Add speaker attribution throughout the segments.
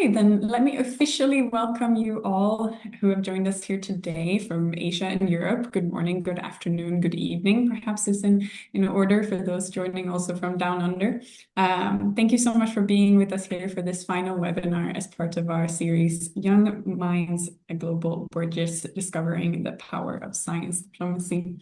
Speaker 1: Then let me officially welcome you all who have joined us here today from Asia and Europe. Good morning, good afternoon, good evening, perhaps is in order for those joining also from down under. Thank you so much for being with us here for this final webinar as part of our series, Young Minds, a Global Bridges, Discovering the Power of Science Diplomacy.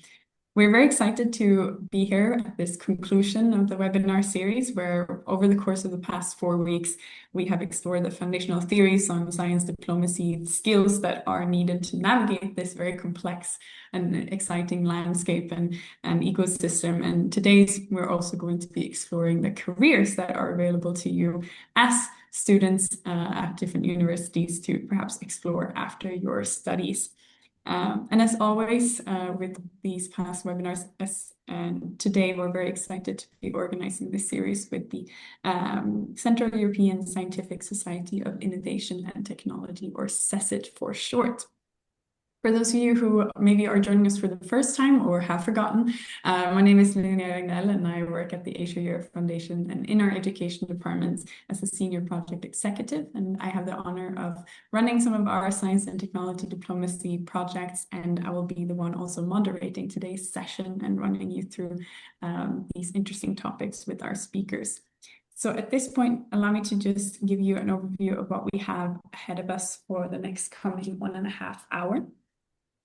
Speaker 1: We're very excited to be here at this conclusion of the webinar series, where over the course of the past 4 weeks, we have explored the foundational theories on science diplomacy, skills that are needed to navigate this very complex and exciting landscape and ecosystem. And today, we're also going to be exploring the careers that are available to you as students at different universities to perhaps explore after your studies. And as always, with these past webinars, today we're very excited to be organizing this series with the Central European Scientific Society of Innovation and Technology, or CESIT for short. For those of you who maybe are joining us for the first time or have forgotten, my name is Linnea Ragnell and I work at the Asia Europe Foundation and in our education department as a senior project executive. And I have the honor of running some of our science and technology diplomacy projects, and I will be the one also moderating today's session and running you through these interesting topics with our speakers. So at this point, allow me to just give you an overview of what we have ahead of us for the next coming 1.5 hours.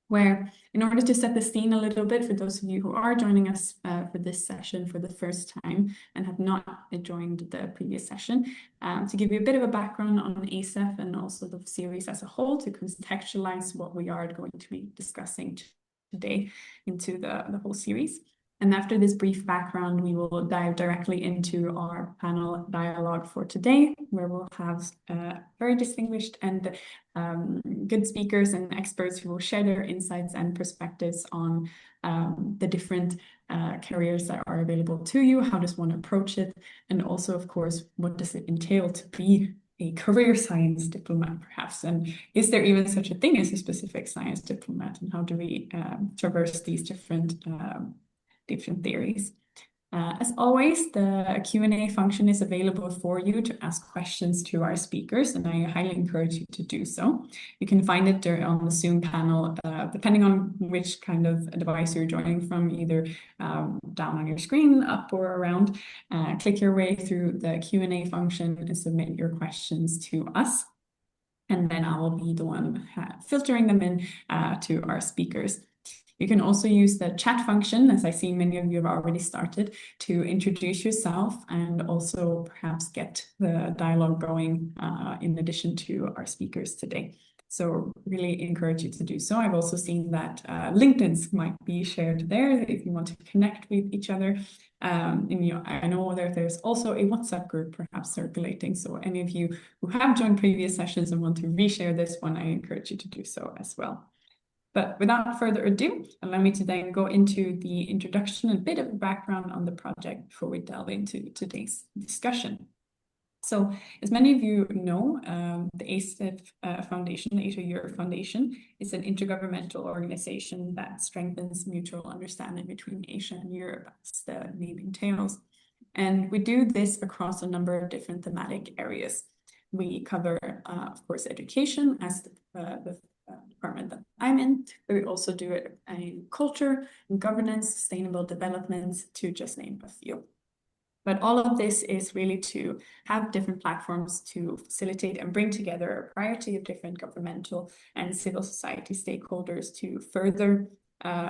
Speaker 1: Where, in order to set the scene a little bit for those of you who are joining us for this session for the first time and have not joined the previous session, to give you a bit of a background on ASEF and also the series as a whole, to contextualize what we are going to be discussing today into the whole series. And after this brief background, we will dive directly into our panel dialogue for today, where we'll have very distinguished and good speakers and experts who will share their insights and perspectives on the different careers that are available to you. How does one approach it? And also, of course, what does it entail to be a career science diplomat, perhaps? And is there even such a thing as a specific science diplomat? And how do we traverse these different theories? As always, the Q&A function is available for you to ask questions to our speakers, and I highly encourage you to do so. You can find it on the Zoom panel, depending on which kind of device you're joining from, either down on your screen, up or around. Click your way through the Q&A function and submit your questions to us. And then I will be the one filtering them in to our speakers. You can also use the chat function, as I see many of you have already started, to introduce yourself and also perhaps get the dialogue going in addition to our speakers today. So really encourage you to do so. I've also seen that LinkedIn's might be shared there if you want to connect with each other. And I know there's also a WhatsApp group perhaps circulating. So any of you who have joined previous sessions and want to reshare this one, I encourage you to do so as well. But without further ado, allow me to then go into the introduction and a bit of background on the project before we delve into today's discussion. So, as many of you know, the ASEF Foundation, the Asia Europe Foundation, is an intergovernmental organization that strengthens mutual understanding between Asia and Europe, as the name entails. And we do this across a number of different thematic areas. We cover, of course, education as the department that I'm in, but we also do it in culture and governance, sustainable development, to just name a few. But all of this is really to have different platforms to facilitate and bring together a variety of different governmental and civil society stakeholders to further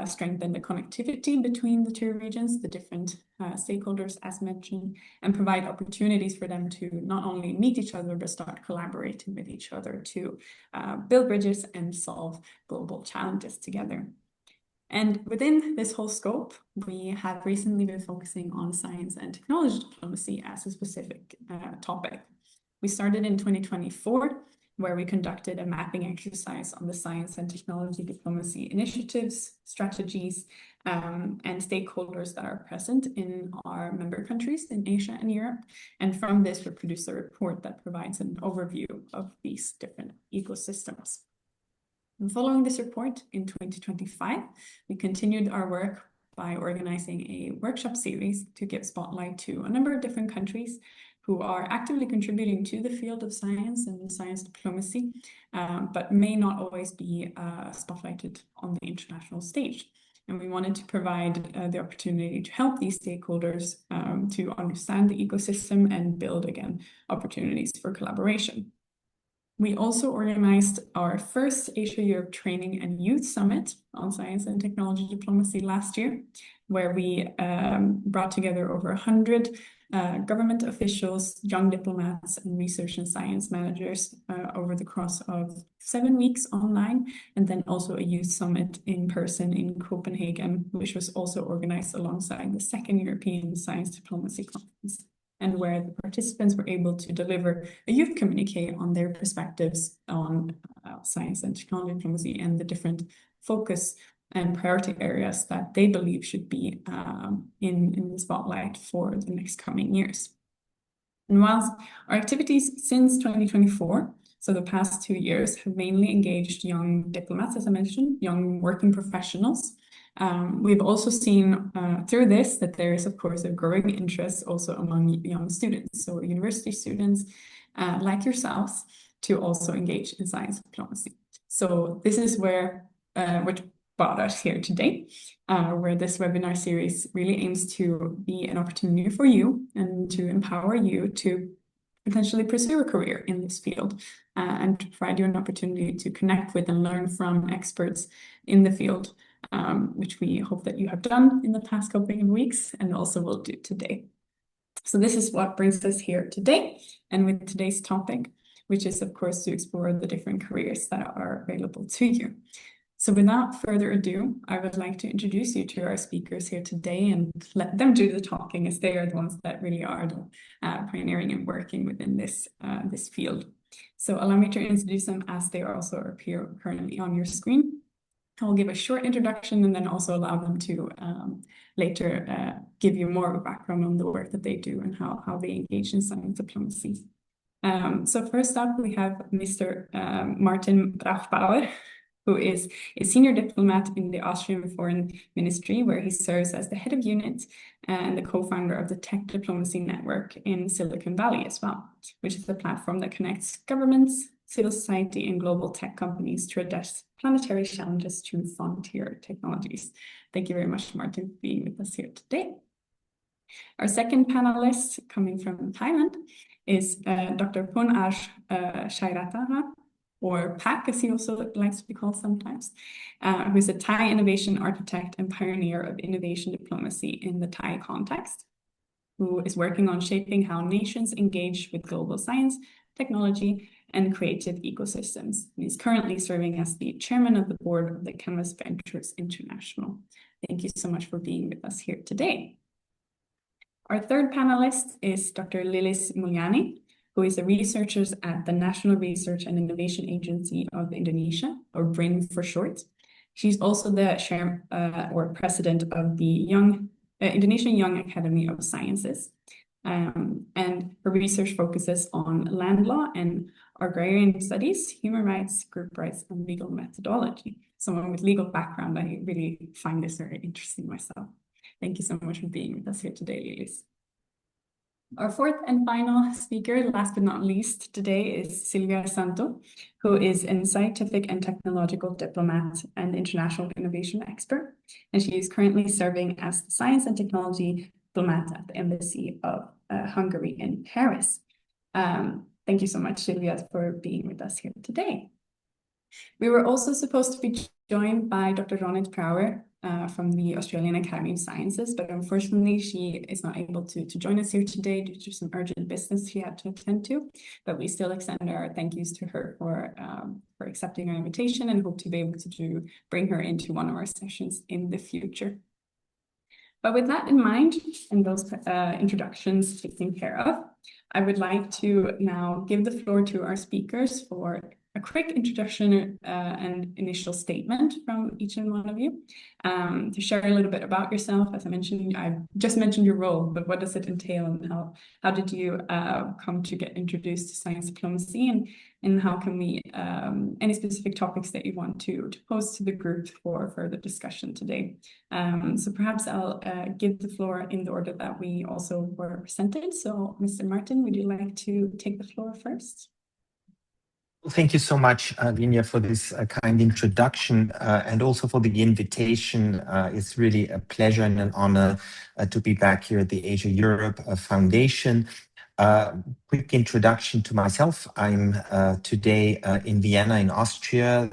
Speaker 1: strengthen the connectivity between the two regions, the different stakeholders as mentioned, and provide opportunities for them to not only meet each other, but start collaborating with each other to build bridges and solve global challenges together. And within this whole scope, we have recently been focusing on science and technology diplomacy as a specific topic. We started in 2024, where we conducted a mapping exercise on the science and technology diplomacy initiatives, strategies, and stakeholders that are present in our member countries in Asia and Europe. And from this, we produced a report that provides an overview of these different ecosystems. And following this report in 2025, we continued our work by organizing a workshop series to give spotlight to a number of different countries who are actively contributing to the field of science and science diplomacy, but may not always be spotlighted on the international stage. And we wanted to provide the opportunity to help these stakeholders to understand the ecosystem and build, again, opportunities for collaboration. We also organized our first Asia-Europe Training and Youth Summit on Science and Technology Diplomacy last year, where we brought together over 100 government officials, young diplomats, and research and science managers over the course of 7 weeks online, and then also a youth summit in person in Copenhagen, which was also organized alongside the second European Science Diplomacy Conference, and where the participants were able to deliver a youth communique on their perspectives on science and technology diplomacy and the different focus and priority areas that they believe should be in the spotlight for the next coming years. And whilst our activities since 2024, so the past 2 years, have mainly engaged young diplomats, as I mentioned, young working professionals, we've also seen through this that there is, of course, a growing interest also among young students, so university students like yourselves, to also engage in science diplomacy. So this is where which brought us here today, where this webinar series really aims to be an opportunity for you and to empower you to potentially pursue a career in this field and to provide you an opportunity to connect with and learn from experts in the field, which we hope that you have done in the past couple of weeks and also will do today. So this is what brings us here today, and with today's topic, which is, of course, to explore the different careers that are available to you. So without further ado, I would like to introduce you to our speakers here today and let them do the talking, as they are the ones that really are the pioneering and working within this field. So allow me to introduce them as they also appear currently on your screen. I'll give a short introduction and then also allow them to later give you more of a background on the work that they do and how they engage in science diplomacy. So first up, we have Mr. Martin Brachbauer, who is a senior diplomat in the Austrian Foreign Ministry, where he serves as the head of unit and the co-founder of the Tech Diplomacy Network in Silicon Valley as well, which is a platform that connects governments, civil society, and global tech companies to address planetary challenges to frontier technologies. Thank you very much, Martin, for being with us here today. Our second panelist, coming from Thailand, is Dr. Poonaj Shairatara, or PAC, as he also likes to be called sometimes, who is a Thai innovation architect and pioneer of innovation diplomacy in the Thai context, who is working on shaping how nations engage with global science, technology, and creative ecosystems. And he's currently serving as the chairman of the board of the Canvas Ventures International. Thank you so much for being with us here today. Our third panelist is Dr. Lilis Mulyani, who is a researcher at the National Research and Innovation Agency of Indonesia, or BRIN for short. She's also the chair or president of the Indonesian Young Academy of Sciences. And her research focuses on land law and agrarian studies, human rights, group rights, and legal methodology. Someone with legal background, I really find this very interesting myself. Thank you so much for being with us here today, Lilis. Our fourth and final speaker, last but not least today, is Silvia Santo, who is a scientific and technological diplomat and international innovation expert. And she is currently serving as the science and technology diplomat at the Embassy of Hungary in Paris. Thank you so much, Silvia, for being with us here today. We were also supposed to be joined by Dr. Ronit Power from the Australian Academy of Sciences, but unfortunately she is not able to join us here today due to some urgent business she had to attend to. But we still extend our thank yous to her for accepting our invitation and hope to be able to bring her into one of our sessions in the future. But with that in mind and those introductions taken care of, I would like to now give the floor to our speakers for a quick introduction and initial statement from each and one of you to share a little bit about yourself. As I mentioned, I just mentioned your role, but what does it entail, and how did you come to get introduced to science diplomacy, and how can we any specific topics that you want to pose to the group for further discussion today. So perhaps I'll give the floor in the order that we also were presented. So Mr. Martin, would you like to take the floor first?
Speaker 2: Well, thank you so much, Linia, for this kind introduction and also for the invitation. It's really a pleasure and an honor to be back here at the Asia Europe Foundation. Quick introduction to myself. I'm today in Vienna in Austria,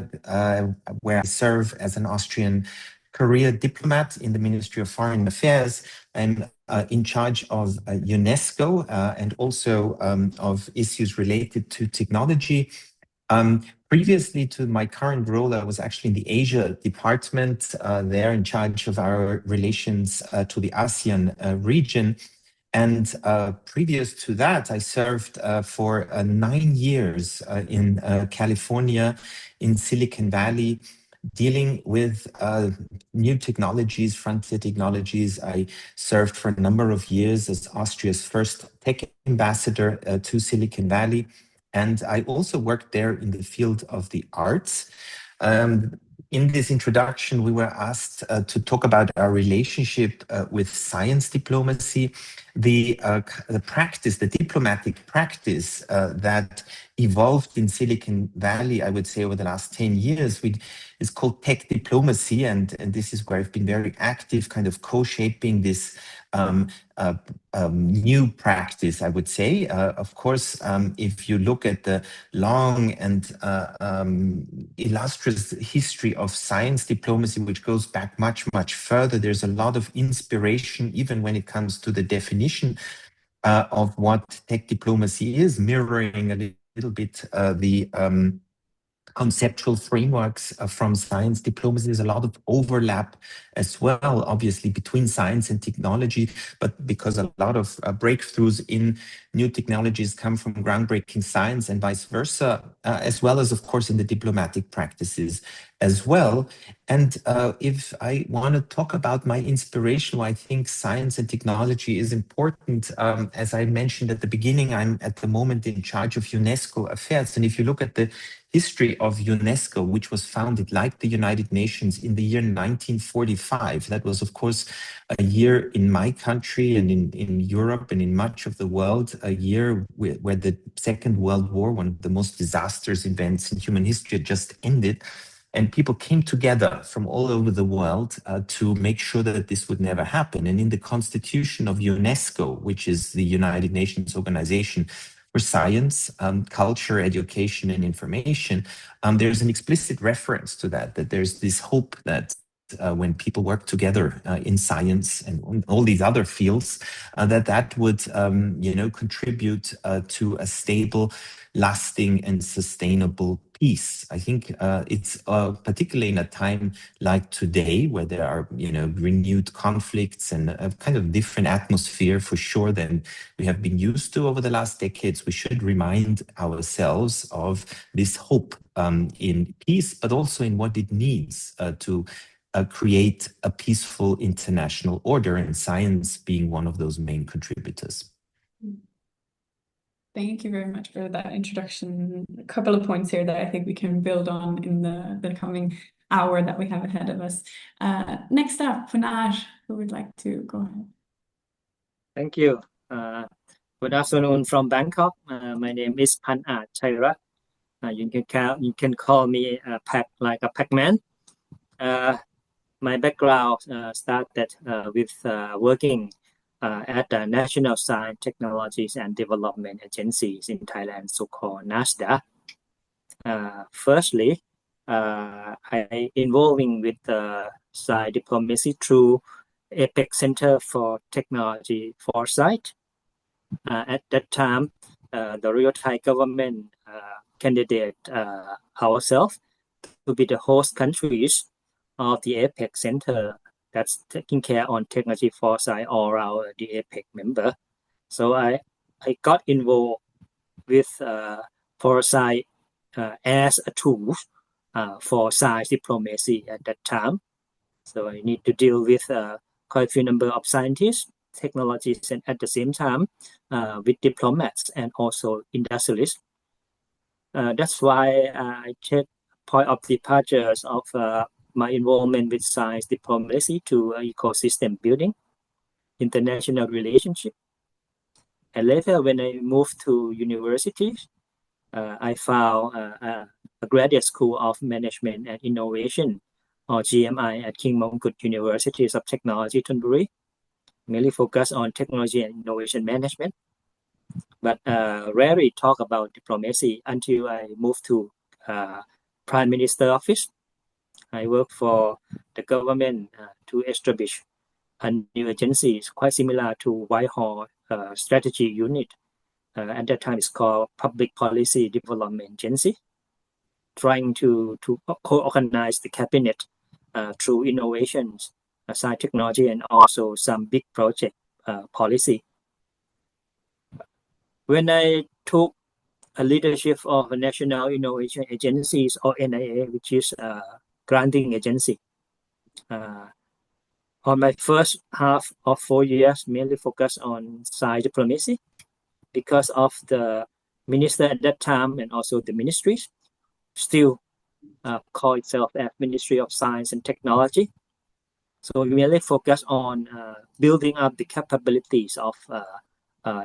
Speaker 2: where I serve as an Austrian career diplomat in the Ministry of Foreign Affairs. I'm in charge of UNESCO and also of issues related to technology. Previously to my current role, I was actually in the Asia department, there in charge of our relations to the ASEAN region. And previous to that, I served for 9 years in California, in Silicon Valley, dealing with new technologies, frontier technologies. I served for a number of years as Austria's first tech ambassador to Silicon Valley. And I also worked there in the field of the arts. In this introduction, we were asked to talk about our relationship with science diplomacy, the practice, the diplomatic practice that evolved in Silicon Valley, I would say, over the last 10 years. It's called tech diplomacy, and this is where I've been very active, kind of co-shaping this new practice, I would say. Of course, if you look at the long and illustrious history of science diplomacy, which goes back much, much further, there's a lot of inspiration, even when it comes to the definition of what tech diplomacy is, mirroring a little bit the conceptual frameworks from science diplomacy. There's a lot of overlap as well, obviously, between science and technology, but because a lot of breakthroughs in new technologies come from groundbreaking science and vice versa, as well as, of course, in the diplomatic practices as well. And if I want to talk about my inspiration, why I think science and technology is important, as I mentioned at the beginning, I'm at the moment in charge of UNESCO affairs. And if you look at the history of UNESCO, which was founded like the United Nations in the year 1945. That was, of course, a year in my country and in Europe and in much of the world, a year where the Second World War, one of the most disastrous events in human history, had just ended. And people came together from all over the world to make sure that this would never happen. And in the constitution of UNESCO, which is the United Nations organization for science, culture, education, and information, there's an explicit reference to that there's this hope that when people work together in science and all these other fields, that would, contribute to a stable, lasting, and sustainable peace. I think it's particularly in a time like today, where there are, renewed conflicts and a kind of different atmosphere for sure than we have been used to over the last decades. We should remind ourselves of this hope in peace, but also in what it needs to create a peaceful international order, and science being one of those main contributors.
Speaker 1: Thank you very much for that introduction. A couple of points here that I think we can build on in the coming hour that we have ahead of us. Next up, Punar, who would like to go ahead?
Speaker 3: Thank you. Good afternoon from Bangkok. My name is Panat Chairat. You can call me like a Pac-Man. My background started with working at the National Science, Technologies and Development Agencies in Thailand, so-called NASDA. Firstly, I involving with science diplomacy through APEC Center for Technology Foresight. At that time, the Royal Thai government candidate ourselves to be the host countries of the APEC Center that's taking care on technology foresight all around the APEC member. So I got involved with foresight as a tool for science diplomacy at that time. So I need to deal with quite a few number of scientists, technologists, and at the same time with diplomats and also industrialists. That's why I take point of departures of my involvement with science diplomacy to ecosystem building, international relationship. And later, when I moved to university, I found a graduate school of management and innovation, or GMI, at King Mongkut Universities of Technology, Thonburi, mainly focused on technology and innovation management, but rarely talk about diplomacy until I moved to Prime Minister office. I work for the government to establish a new agency quite similar to Whitehall Strategy Unit. At that time, it's called Public Policy Development Agency, trying to co-organize the cabinet through innovations, science technology, and also some big project policy. When I took a leadership of a National Innovation Agencies, or NIA, which is a granting agency, on my first half of 4 years, mainly focused on science diplomacy because of the minister at that time and also the ministries still call itself as Ministry of Science and Technology. So we mainly focus on building up the capabilities of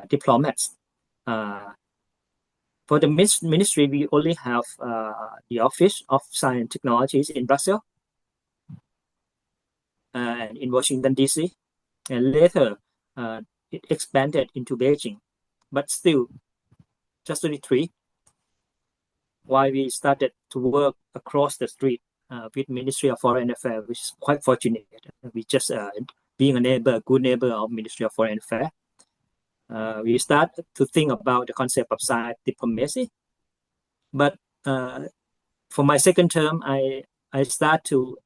Speaker 3: diplomats. For the ministry, we only have the Office of Science and Technologies in Brussels and in Washington, D.C. And later, it expanded into Beijing, but still just only 3. Why we started to work across the street with Ministry of Foreign Affairs, which is quite fortunate. We just being a neighbor, good neighbor of Ministry of Foreign Affairs. We start to think about the concept of science diplomacy. But for my second term, I start to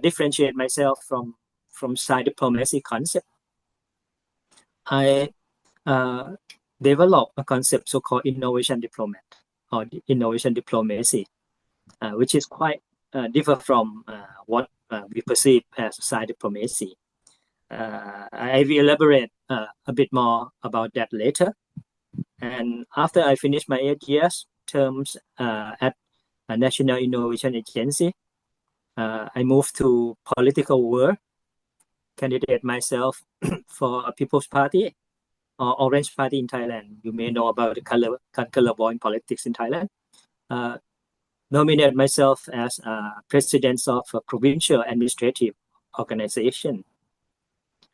Speaker 3: differentiate myself from science diplomacy concept. I developed a concept so-called innovation diplomat or innovation diplomacy, which is quite different from what we perceive as science diplomacy. I will elaborate a bit more about that later. And after I finished my 8 years terms at a National Innovation Agency, I moved to political world, candidate myself for a People's Party or Orange Party in Thailand. You may know about the colorblind politics in Thailand. Nominated myself as president of a provincial administrative organization.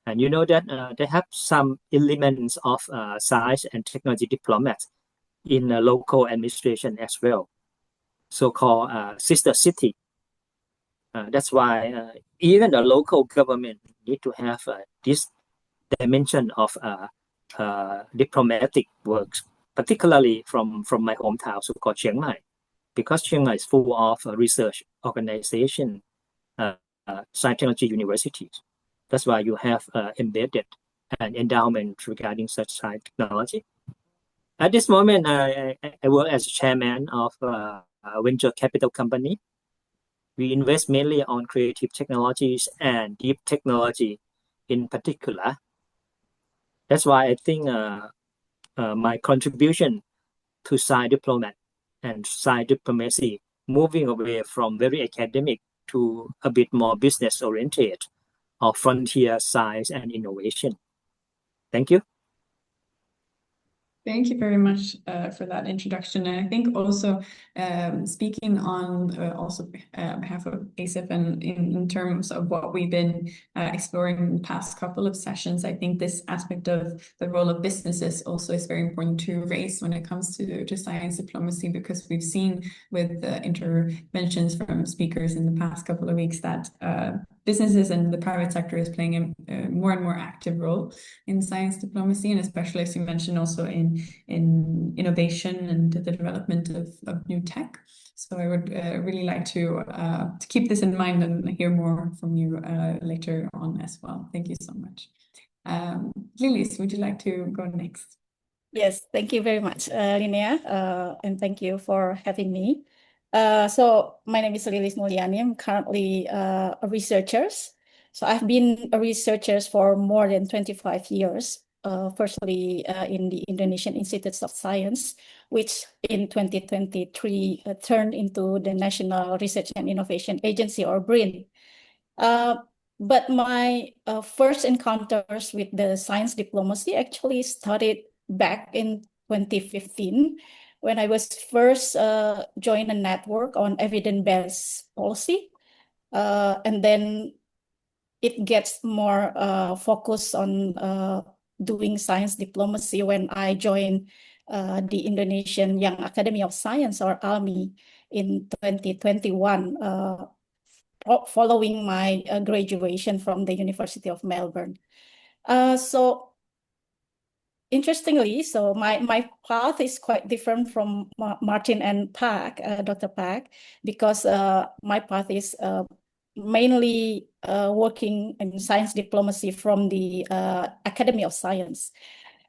Speaker 3: And you know that they have some elements of science and technology diplomats in local administration as well, so-called sister city. That's why even the local government need to have this dimension of diplomatic works, particularly from my hometown, so-called Chiang Mai, because Chiang Mai is full of research organization, science technology universities. That's why you have embedded an endowment regarding such science technology. At this moment, I work as chairman of a venture capital company. We invest mainly on creative technologies and deep technology in particular. That's why I think my contribution to science diplomat and science diplomacy, moving away from very academic to a bit more business oriented of frontier science and innovation. Thank you.
Speaker 1: Thank you very much for that introduction. And I think also speaking on also behalf of ASEF and in terms of what we've been exploring in the past couple of sessions, I think this aspect of the role of businesses also is very important to raise when it comes to science diplomacy, because we've seen with the interventions from speakers in the past couple of weeks that businesses and the private sector is playing a more and more active role in science diplomacy, and especially, as you mentioned, also in innovation and the development of new tech. So I would really like to keep this in mind and hear more from you later on as well. Thank you so much. Lilis, would you like to go next?
Speaker 4: Yes, thank you very much, Linnea, and thank you for having me. So my name is Lilis Mulyani. I'm currently a researcher. So I've been a researcher for more than 25 years, firstly in the Indonesian Institutes of Science, which in 2023 turned into the National Research and Innovation Agency, or BRIN. But my first encounters with the science diplomacy actually started back in 2015 when I was first joined a network on evidence-based policy. And then it gets more focused on doing science diplomacy when I joined the Indonesian Young Academy of Science, or ALMI, in 2021. Following my graduation from the University of Melbourne. So interestingly, so my path is quite different from Martin and Dr. Pak, because my path is mainly working in science diplomacy from the Academy of Science.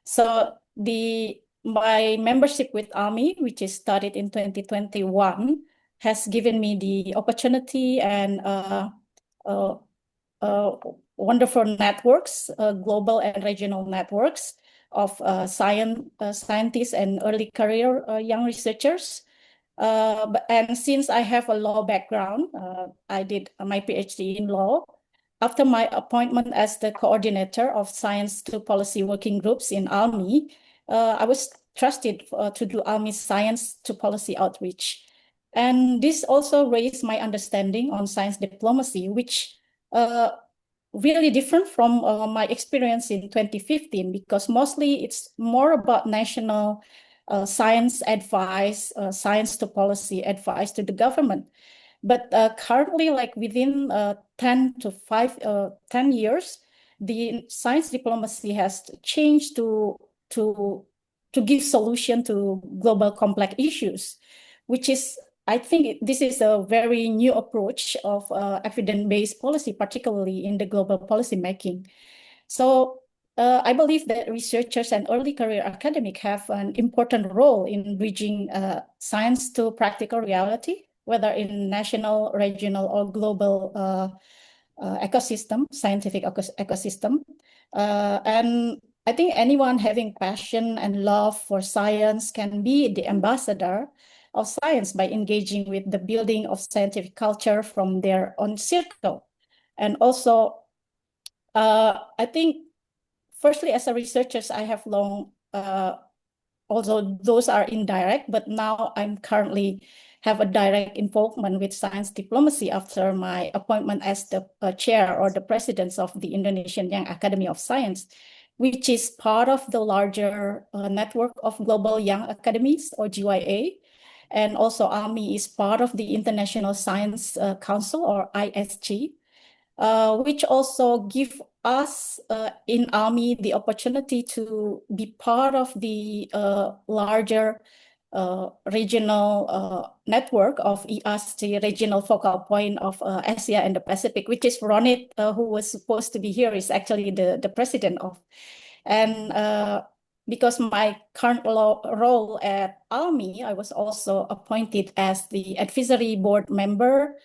Speaker 4: So my membership with ALMI, which is started in 2021, has given me the opportunity and uh, wonderful networks, global and regional networks of scientists and early career young researchers. And since I have a law background, I did my PhD in law. After my appointment as the coordinator of science to policy working groups in ALMI, I was trusted to do ALMI science to policy outreach. And this also raised my understanding on science diplomacy, which really different from my experience in 2015, because mostly it's more about national science advice, science to policy advice to the government. But currently, like within 10 years, the science diplomacy has changed to give solution to global complex issues, which is, I think this is a very new approach of evidence-based policy, particularly in the global policy making. So I believe that researchers and early career academics have an important role in bridging science to practical reality, whether in national, regional, or global ecosystem, scientific ecosystem. And I think anyone having passion and love for science can be the ambassador of science by engaging with the building of scientific culture from their own circle. And also, I think, firstly, as a researcher, I have long, although those are indirect, but now I'm currently have a direct involvement with science diplomacy after my appointment as the chair or the president of the Indonesian Young Academy of Science, which is part of the larger network of global young academies, or GYA. And also ALMI is part of the International Science Council, or ISG, which also give us in ALMI the opportunity to be part of the larger regional network of EAST, regional focal point of Asia and the Pacific, which is Ronit, who was supposed to be here, is actually the president of. And because my current role at ALMI, I was also appointed as the advisory board member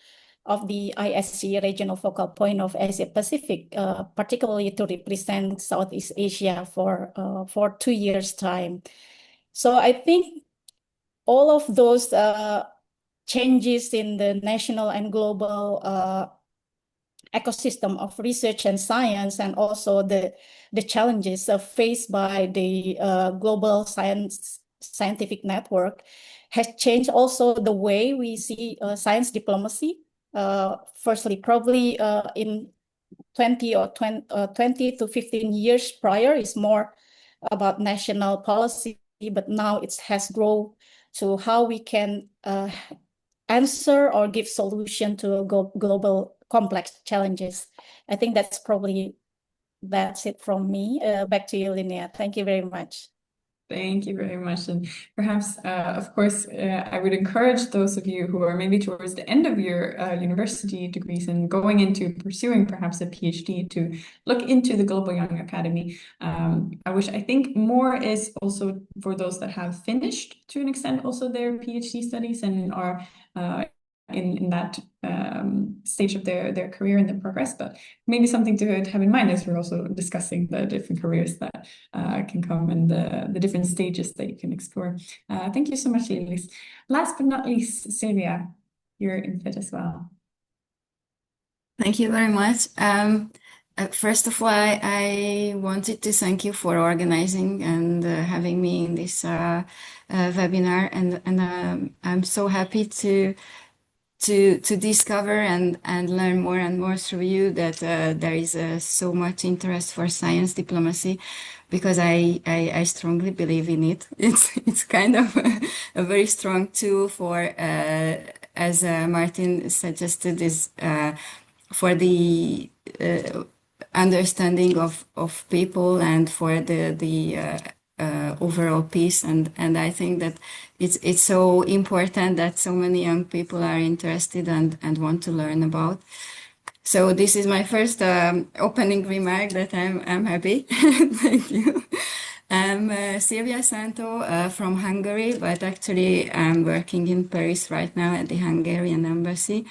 Speaker 4: of the ISC regional focal point of Asia Pacific, particularly to represent Southeast Asia for 2 years' time. So I think all of those changes in the national and global ecosystem of research and science, and also the challenges faced by the global scientific network, has changed also the way we see science diplomacy. Firstly, probably in 20 to 15 years prior is more about national policy, but now it has grown to how we can answer or give solution to global complex challenges. I think that's it from me. Back to you, Linnea. Thank you very much.
Speaker 1: Thank you very much. And perhaps, of course, I would encourage those of you who are maybe towards the end of your university degrees and going into pursuing perhaps a PhD to look into the Global Young Academy. I think more is also for those that have finished to an extent also their PhD studies and are in that stage of their career and their progress, but maybe something to have in mind as we're also discussing the different careers that can come and the different stages that you can explore. Thank you so much, Lilis. Last but not least, Sylvia, you're in fit as well.
Speaker 5: Thank you very much. First of all, I wanted to thank you for organizing and having me in this webinar, and I'm so happy to discover and learn more and more through you that there is so much interest for science diplomacy, because I strongly believe in it. It's kind of a very strong tool for, as Martin suggested, is for the understanding of people and for the overall peace, and I think that it's so important that so many young people are interested and want to learn about. So this is my first opening remark that I'm happy. Thank you. I'm Silvia Santo from Hungary, but actually I'm working in Paris right now at the Hungarian embassy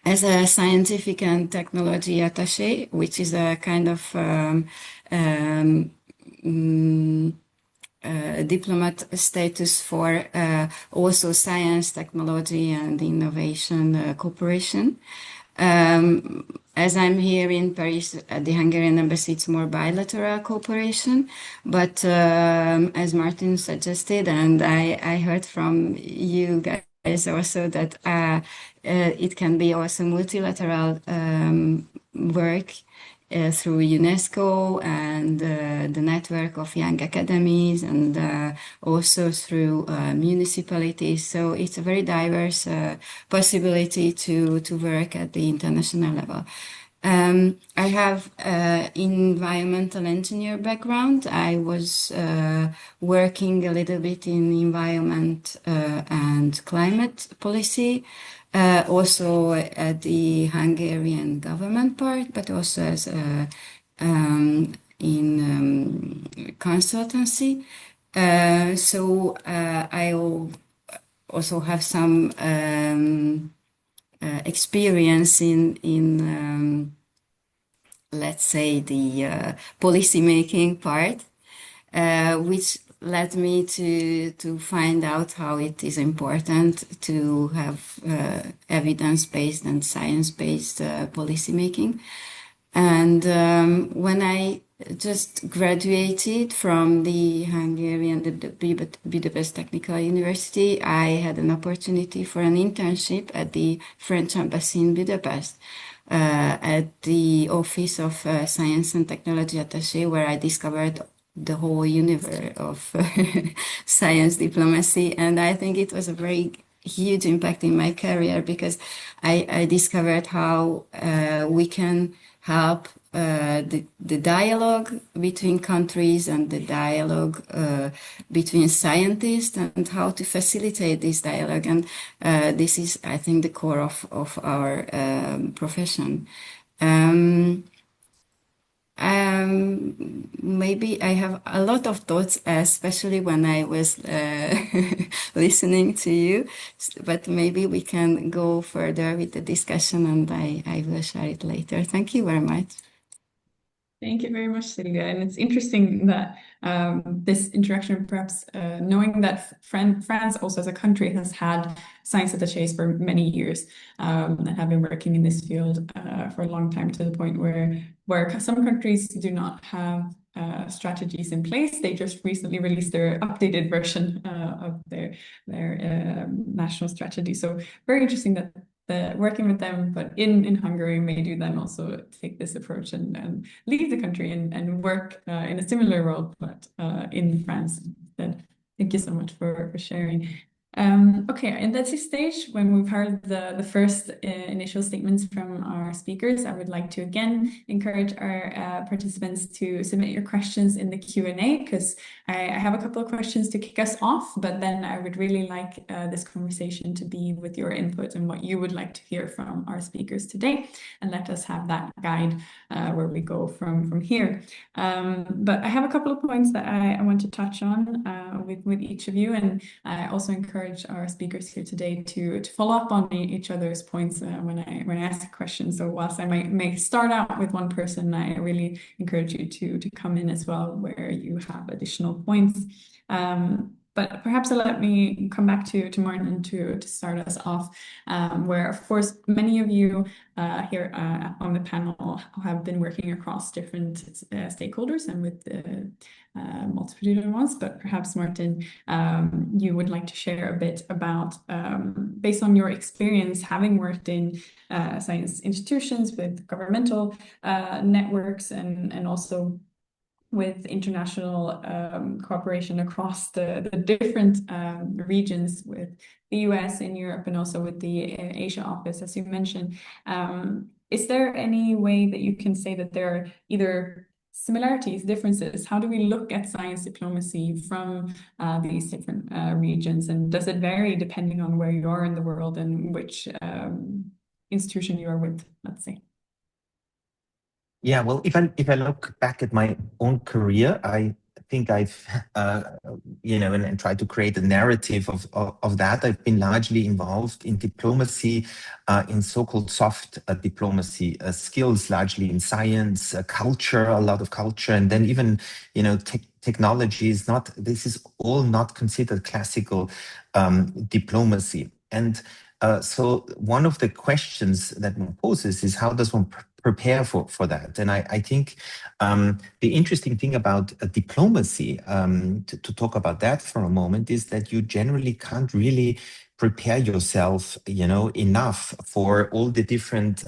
Speaker 5: as a scientific and technology attaché, which is a kind of diplomat status for also science, technology, and innovation cooperation. As I'm here in Paris at the Hungarian embassy, it's more bilateral cooperation. But as Martin suggested, and I heard from you guys also, that it can be also multilateral work through UNESCO and the network of young academies, and also through municipalities. So it's a very diverse possibility to work at the international level. I have environmental engineer background. I was working a little bit in environment and climate policy, also at the Hungarian government part, but also as in consultancy. So I also have some experience in let's say the policy making part, which led me to find out how it is important to have evidence-based and science-based policy making. And when I just graduated from the Hungarian Budapest Technical University, I had an opportunity for an internship at the French Embassy in Budapest, at the Office of Science and Technology Attaché, where I discovered the whole universe of science diplomacy. And I think it was a very huge impact in my career, because I discovered how we can help the dialogue between countries and the dialogue between scientists, and how to facilitate this dialogue. And this is, I think, the core of our profession. Maybe I have a lot of thoughts, especially when I was listening to you, but maybe we can go further with the discussion, and I will share it later. Thank you very much.
Speaker 1: Thank you very much, Silvia. And it's interesting that this interaction, perhaps knowing that France also as a country has had science attachés for many years, and have been working in this field for a long time, to the point where some countries do not have strategies in place. They just recently released their updated version of their national strategy. So very interesting that working with them, but in Hungary, made you then also take this approach and leave the country and work in a similar role, but in France instead. Thank you so much for sharing. Okay, and at this stage, when we've heard the first initial statements from our speakers, I would like to again encourage our participants to submit your questions in the Q&A, because I have a couple of questions to kick us off, but then I would really like this conversation to be with your input and what you would like to hear from our speakers today, and let us have that guide where we go from here. But I have a couple of points that I want to touch on with each of you, and I also encourage our speakers here today to follow up on each other's points when I ask a question. So whilst I may start out with one person, I really encourage you to come in as well where you have additional points. But perhaps let me come back to Martin to start us off, where, of course, many of you here on the panel have been working across different stakeholders and with the multitude of ones. But perhaps, Martin, you would like to share a bit about, based on your experience having worked in science institutions with governmental networks and also with international cooperation across the different regions with the US and Europe and also with the Asia office, as you mentioned. Is there any way that you can say that there are either similarities, differences? How do we look at science diplomacy from these different regions? And does it vary depending on where you are in the world and which institution you are with, let's say?
Speaker 2: Yeah, well, if I look back at my own career, I think I've and tried to create a narrative of that. I've been largely involved in diplomacy, in so-called soft diplomacy skills, largely in science, culture, a lot of culture, and then even technology is not. This is all not considered classical diplomacy, and so one of the questions that one poses is how does one prepare for that? And I think the interesting thing about diplomacy, to talk about that for a moment, is that you generally can't really prepare yourself, enough for all the different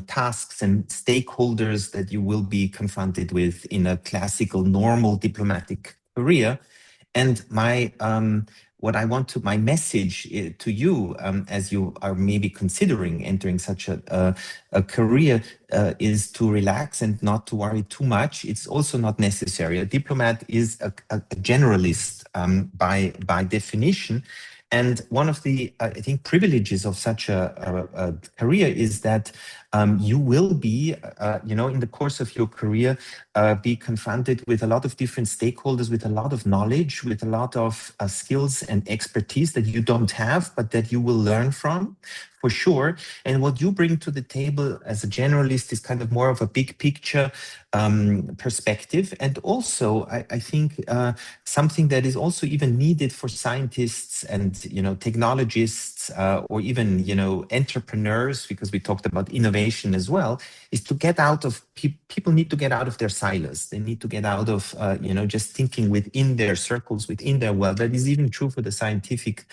Speaker 2: tasks and stakeholders that you will be confronted with in a classical, normal diplomatic career. And my message to you, as you are maybe considering entering such a career, is to relax and not to worry too much. It's also not necessary. A diplomat is a generalist by definition. And one of the, I think, privileges of such a career is that you will be, in the course of your career, be confronted with a lot of different stakeholders, with a lot of knowledge, with a lot of skills and expertise that you don't have, but that you will learn from, for sure. And what you bring to the table as a generalist is kind of more of a big picture perspective. And also, I think something that is also even needed for scientists and, technologists or even, entrepreneurs, because we talked about innovation as well, is to get out of, people need to get out of their silos. They need to get out of, just thinking within their circles, within their world. That is even true for the scientific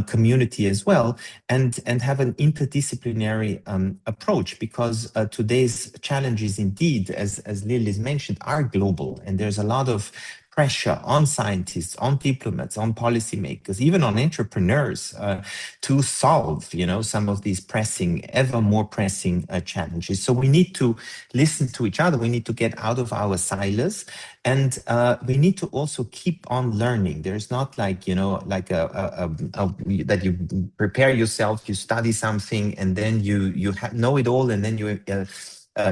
Speaker 2: community as well, and have an interdisciplinary approach, because today's challenges indeed, as Lilis mentioned, are global, and there's a lot of pressure on scientists, on diplomats, on policymakers, even on entrepreneurs to solve, some of these ever more pressing challenges. So we need to listen to each other. We need to get out of our silos, and we need to also keep on learning. There's not like, that you prepare yourself, you study something, and then you know it all, and then you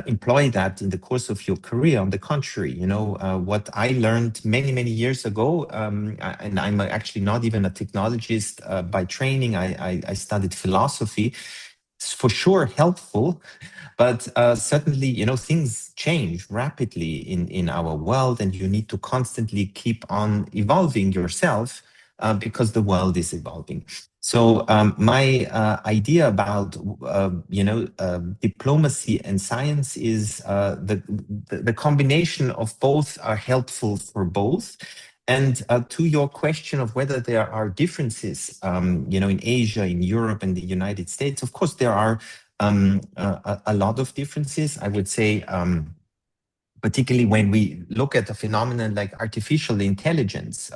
Speaker 2: employ that in the course of your career. On the contrary, what I learned many, many years ago, and I'm actually not even a technologist by training, I studied philosophy. It's for sure helpful, but certainly, things change rapidly in our world, and you need to constantly keep on evolving yourself because the world is evolving. So my idea about diplomacy and science is the combination of both are helpful for both. And to your question of whether there are differences, in Asia, in Europe, and the United States, of course there are a lot of differences. I would say particularly when we look at a phenomenon like artificial intelligence,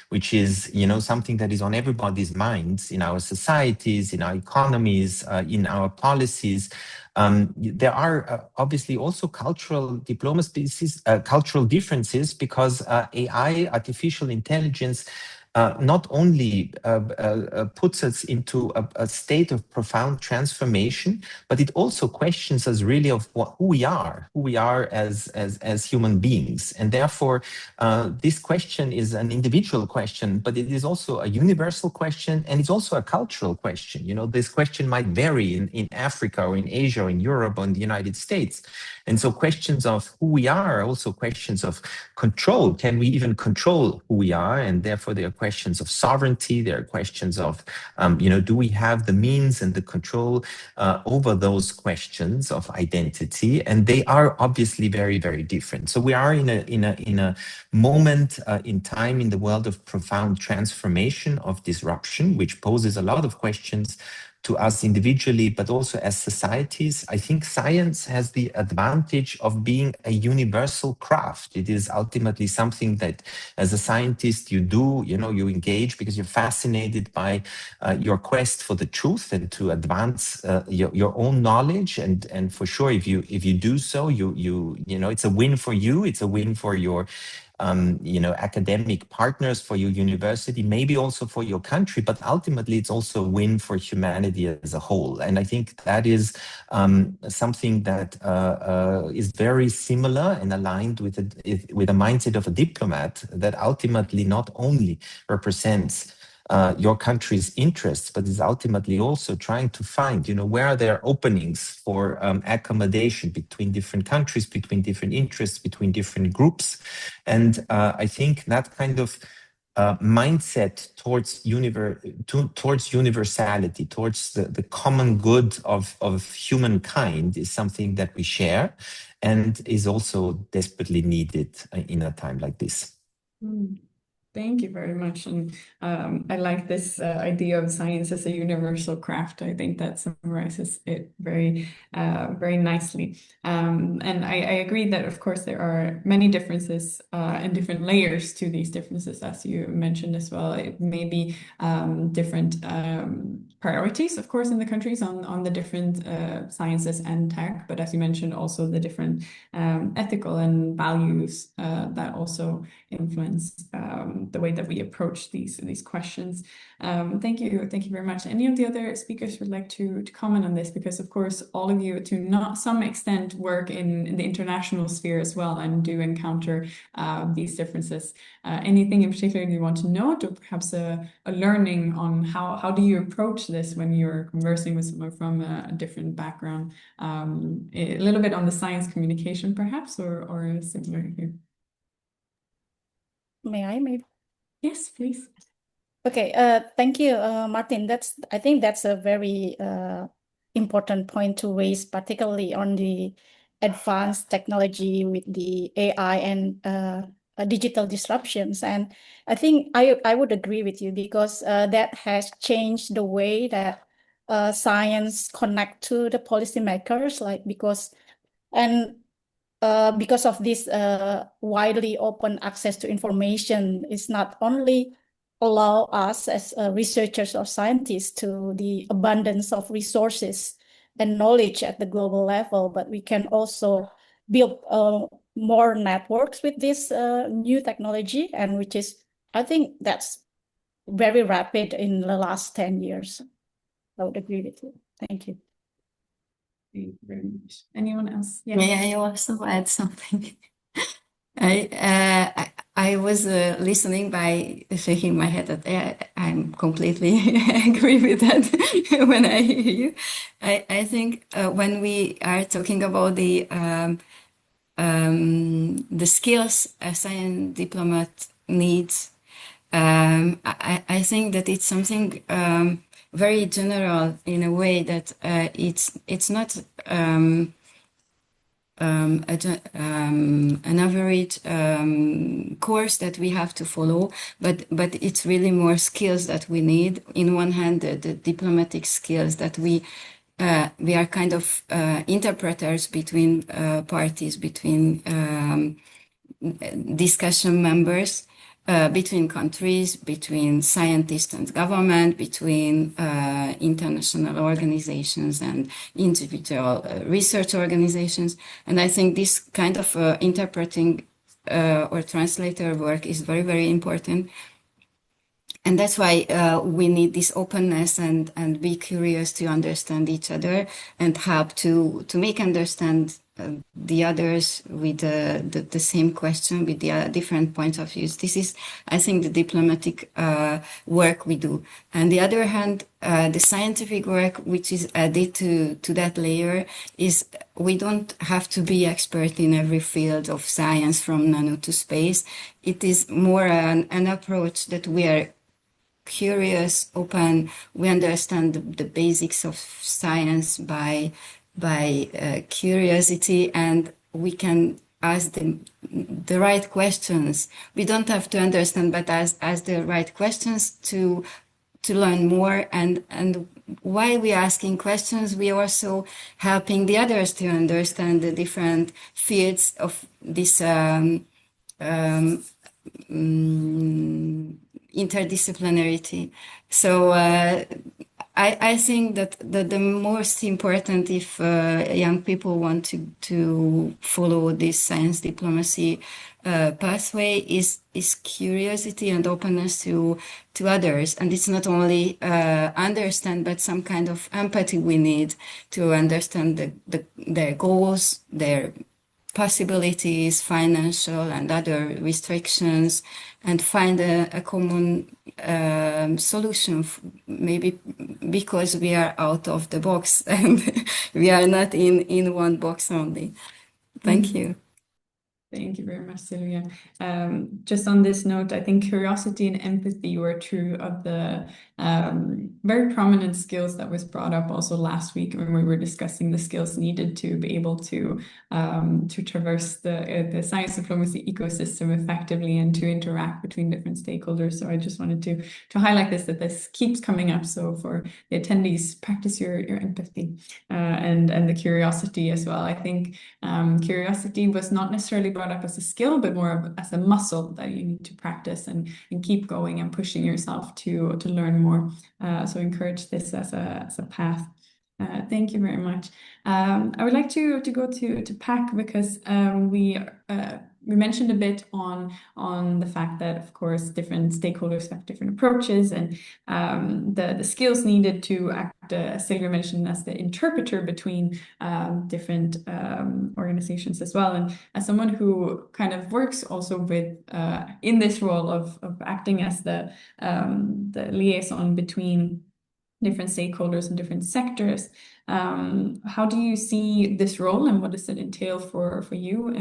Speaker 2: which is, something that is on everybody's minds in our societies, in our economies, in our policies. There are obviously also cultural diplomacies, cultural differences, because AI, artificial intelligence, not only puts us into a state of profound transformation, but it also questions us really of who we are as human beings. And therefore, this question is an individual question, but it is also a universal question, and it's also a cultural question. This question might vary in Africa or in Asia or in Europe or in the United States. And so questions of who we are, also questions of control. Can we even control who we are? And therefore, there are questions of sovereignty. There are questions of, do we have the means and the control over those questions of identity? And they are obviously very, very different. So we are in a moment in time in the world of profound transformation, of disruption, which poses a lot of questions to us individually, but also as societies. I think science has the advantage of being a universal craft. It is ultimately something that as a scientist you do, you engage because you're fascinated by your quest for the truth and to advance your own knowledge. And for sure, if you do so, it's a win for you. It's a win for your academic partners, for your university, maybe also for your country, but ultimately it's also a win for humanity as a whole. And I think that is something that is very similar and aligned with a mindset of a diplomat that ultimately not only represents your country's interests, but is ultimately also trying to find, where are there openings for accommodation between different countries, between different interests, between different groups. And I think that kind of mindset towards universality, towards the common good of humankind is something that we share and is also desperately needed in a time like this.
Speaker 1: Thank you very much. And I like this idea of science as a universal craft. I think that summarizes it very, very nicely. And I agree that, of course, there are many differences and different layers to these differences, as you mentioned as well. It may be different priorities, of course, in the countries on the different sciences and tech. But as you mentioned, also the different ethical and values that also influence the way that we approach these questions. Thank you very much. Any of the other speakers would like to comment on this? Because of course, all of you to some extent work in the international sphere as well and do encounter these differences. Anything in particular you want to note, or perhaps a learning on how do you approach this when you're conversing with someone from a different background? A little bit on the science communication perhaps, or similar here.
Speaker 4: May I maybe?
Speaker 1: Yes, please.
Speaker 4: Okay, thank you, Martin. I think that's a very important point to raise, particularly on the advanced technology with the AI and digital disruptions. And I think I would agree with you, because that has changed the way that science connect to the policymakers, because of this widely open access to information is not only allow us as researchers or scientists to the abundance of resources and knowledge at the global level, but we can also build more networks with this new technology, and which is, I think that's very rapid in the last 10 years. I would agree with you. Thank you.
Speaker 1: Thank you very much. Anyone else? Yes.
Speaker 5: May I also add something? I was listening by shaking my head that I'm completely agree with that when I hear you. I think when we are talking about the skills a science diplomat needs, I think that it's something very general in a way that it's not an average course that we have to follow, but it's really more skills that we need. In one hand, the diplomatic skills that we we are kind of interpreters between parties, between discussion members, between countries, between scientists and government, between international organizations and individual research organizations. And I think this kind of interpreting or translator work is very, very important. And that's why we need this openness and be curious to understand each other and help to make understand the others with the same question, with the different points of views. This is, I think, the diplomatic work we do. On the other hand, the scientific work, which is added to that layer, is we don't have to be expert in every field of science from nano to space. It is more an approach that we are curious, open. We understand the basics of science by curiosity, and we can ask the right questions. We don't have to understand, but ask the right questions to learn more. And while we are asking questions, we are also helping the others to understand the different fields of this interdisciplinarity. So I think that the most important, if young people want to follow this science diplomacy pathway, is curiosity and openness to others. And it's not only understand, but some kind of empathy we need to understand their goals, their possibilities, financial and other restrictions, and find a common solution, maybe because we are out of the box and we are not in one box only. Thank you.
Speaker 1: Thank you very much, Sylvia. Just on this note, I think curiosity and empathy were two of the very prominent skills that was brought up also last week when we were discussing the skills needed to be able to traverse the science diplomacy ecosystem effectively and to interact between different stakeholders. So I just wanted to highlight that this keeps coming up. So for the attendees, practice your empathy and the curiosity as well. I think curiosity was not necessarily brought up as a skill, but more as a muscle that you need to practice and keep going and pushing yourself to learn more. So encourage this as a path. Thank you very much. I would like to go to PAC because we mentioned a bit on the fact that, of course, different stakeholders have different approaches and the skills needed to act, as Sylvia mentioned, as the interpreter between different organizations as well. And as someone who kind of works also with in this role of acting as the liaison between different stakeholders and different sectors. How do you see this role and what does it entail for you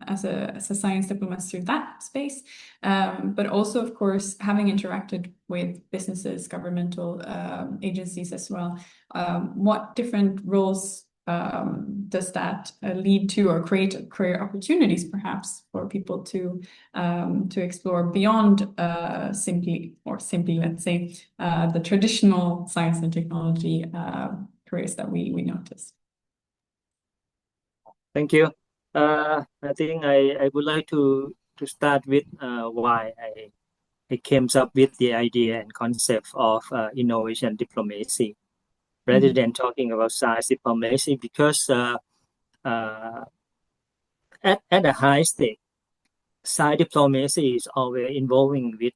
Speaker 1: as a science diplomat through that space? But also, of course, having interacted with businesses, governmental agencies as well, what different roles does that lead to or create career opportunities perhaps for people to explore beyond simply, let's say, the traditional science and technology careers that we noticed?
Speaker 3: Thank you. I think I would like to start with why I came up with the idea and concept of innovation diplomacy, rather than talking about science diplomacy, because at a high stake, science diplomacy is always involving with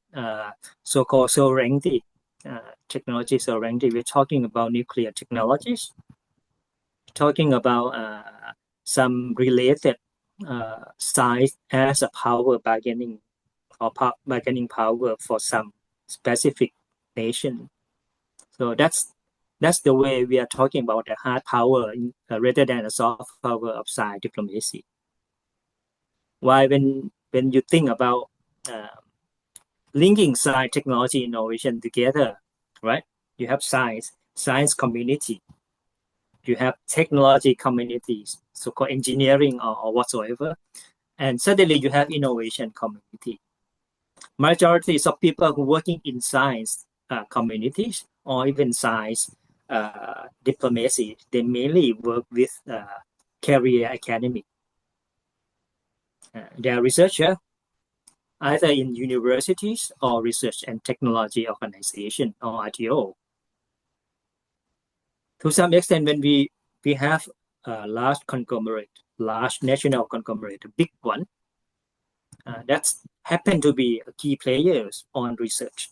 Speaker 3: so-called sovereignty, technology sovereignty. We're talking about nuclear technologies, talking about some related science as a power bargaining or bargaining power for some specific nation. So that's the way we are talking about the hard power rather than a soft power of science diplomacy. Why when you think about linking science, technology, innovation together, right? You have science community, you have technology communities, so-called engineering or whatsoever, and suddenly you have innovation community. Majorities of people who working in science communities or even science diplomacy, they mainly work with career academy. They are researchers either in universities or research and technology organization or RTO. To some extent, when we have a large conglomerate, large national conglomerate, a big one, that's happen to be key players on research.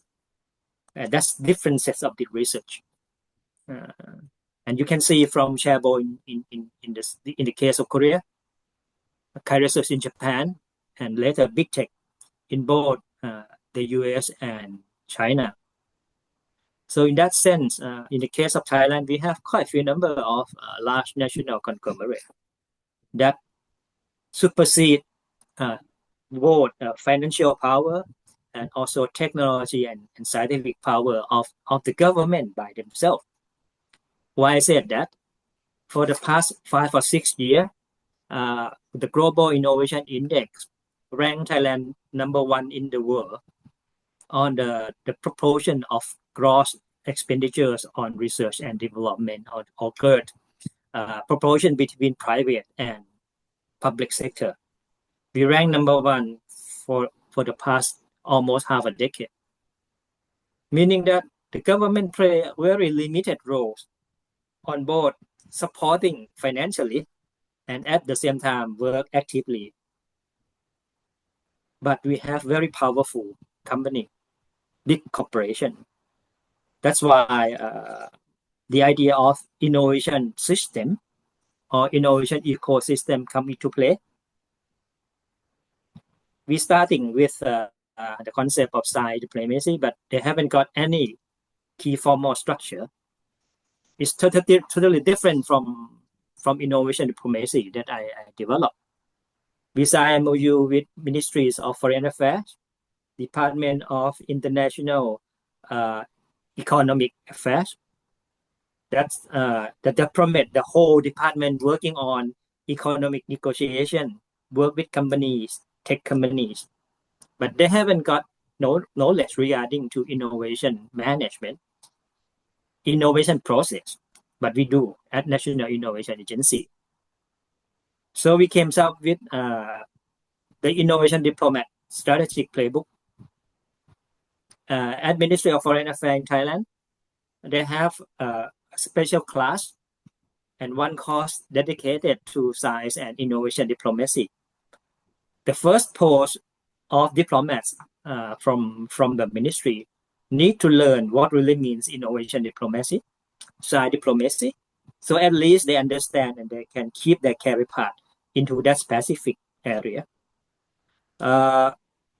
Speaker 3: That's different sets of the research. And you can see from Chaebo in the case of Korea, Kai Research in Japan, and later Big Tech in both the US and China. So in that sense, in the case of Thailand, we have quite a few number of large national conglomerates that supersede both financial power and also technology and scientific power of the government by themselves. Why I said that? For the past 5 or 6 years, the Global Innovation Index ranked Thailand #1 in the world on the proportion of gross expenditures on research and development, or GERD, proportion between private and public sector. We ranked #1 for the past almost half a decade, meaning that the government play a very limited role on both supporting financially and at the same time work actively. But we have very powerful company, big corporation. That's why the idea of innovation system or innovation ecosystem come into play. We're starting with the concept of science diplomacy, but they haven't got any key formal structure. It's totally different from innovation diplomacy that I developed. We signed MOU with Ministries of Foreign Affairs, Department of International Economic Affairs. That's the diplomat, the whole department working on economic negotiation, work with companies, tech companies, but they haven't got no knowledge regarding to innovation management, innovation process, but we do at National Innovation Agency. So we came up with the Innovation Diplomat Strategic Playbook. At Ministry of Foreign Affairs in Thailand, they have a special class and one course dedicated to science and innovation diplomacy. The first post of diplomats from the ministry need to learn what really means innovation diplomacy, science diplomacy, so at least they understand and they can keep their career path into that specific area.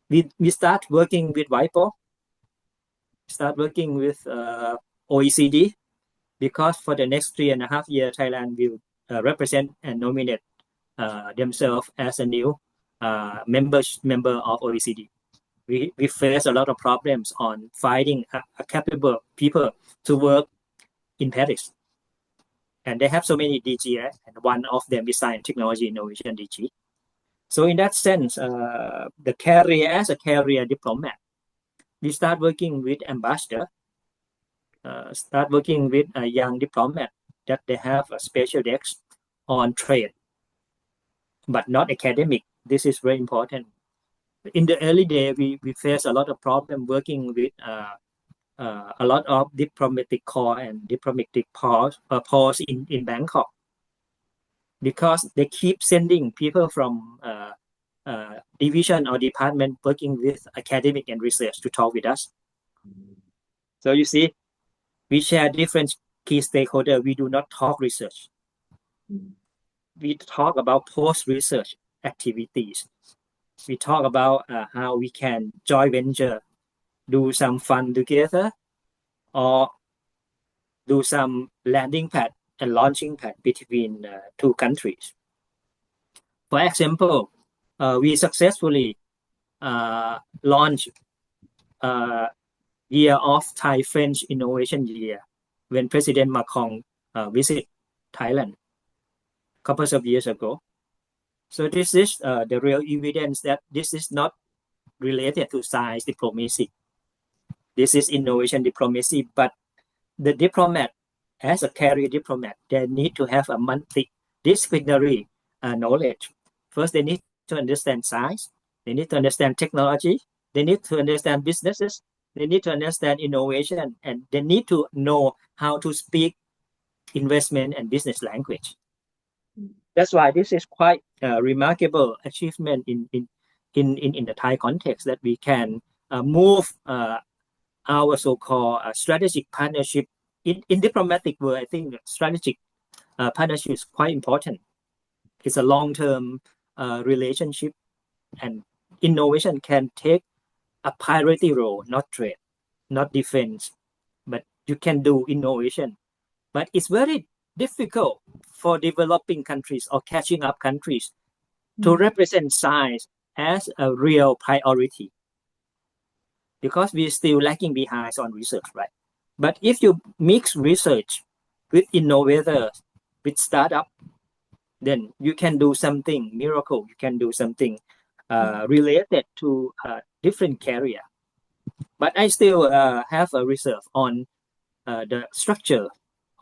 Speaker 3: We start working with WIPO, start working with OECD, because for the next 3.5 years, Thailand will represent and nominate themselves as a new member of OECD. We face a lot of problems on finding a capable people to work in Paris. And they have so many DG, and one of them is Science, Technology, Innovation DG. So in that sense, the career as a career diplomat, we start working with ambassador, start working with a young diplomat that they have a special desk on trade, but not academic. This is very important. In the early day, we face a lot of problem working with a lot of diplomatic corps and diplomatic posts in Bangkok, because they keep sending people from division or department working with academic and research to talk with us. So you see, we share different key stakeholders. We do not talk research. We talk about post-research activities. We talk about how we can joint venture, do some fun together, or do some landing pad and launching pad between two countries. For example, we successfully launched Year of Thai-French Innovation Year when President Macron visited Thailand a couple of years ago. So this is the real evidence that this is not related to science diplomacy. This is innovation diplomacy, but the diplomat as a career diplomat, they need to have a multidisciplinary knowledge. First, they need to understand science, they need to understand technology, they need to understand businesses, they need to understand innovation, and they need to know how to speak investment and business language. That's why this is quite a remarkable achievement in the Thai context, that we can move our so-called strategic partnership in diplomatic world. I think strategic partnership is quite important. It's a long-term relationship, and innovation can take a priority role, not trade, not defense, but you can do innovation. But it's very difficult for developing countries or catching up countries to represent science as a real priority, because we're still lagging behind on research, right? But if you mix research with innovators, with startup, then you can do something miracle. You can do something related to a different career. But I still have a reserve on the structure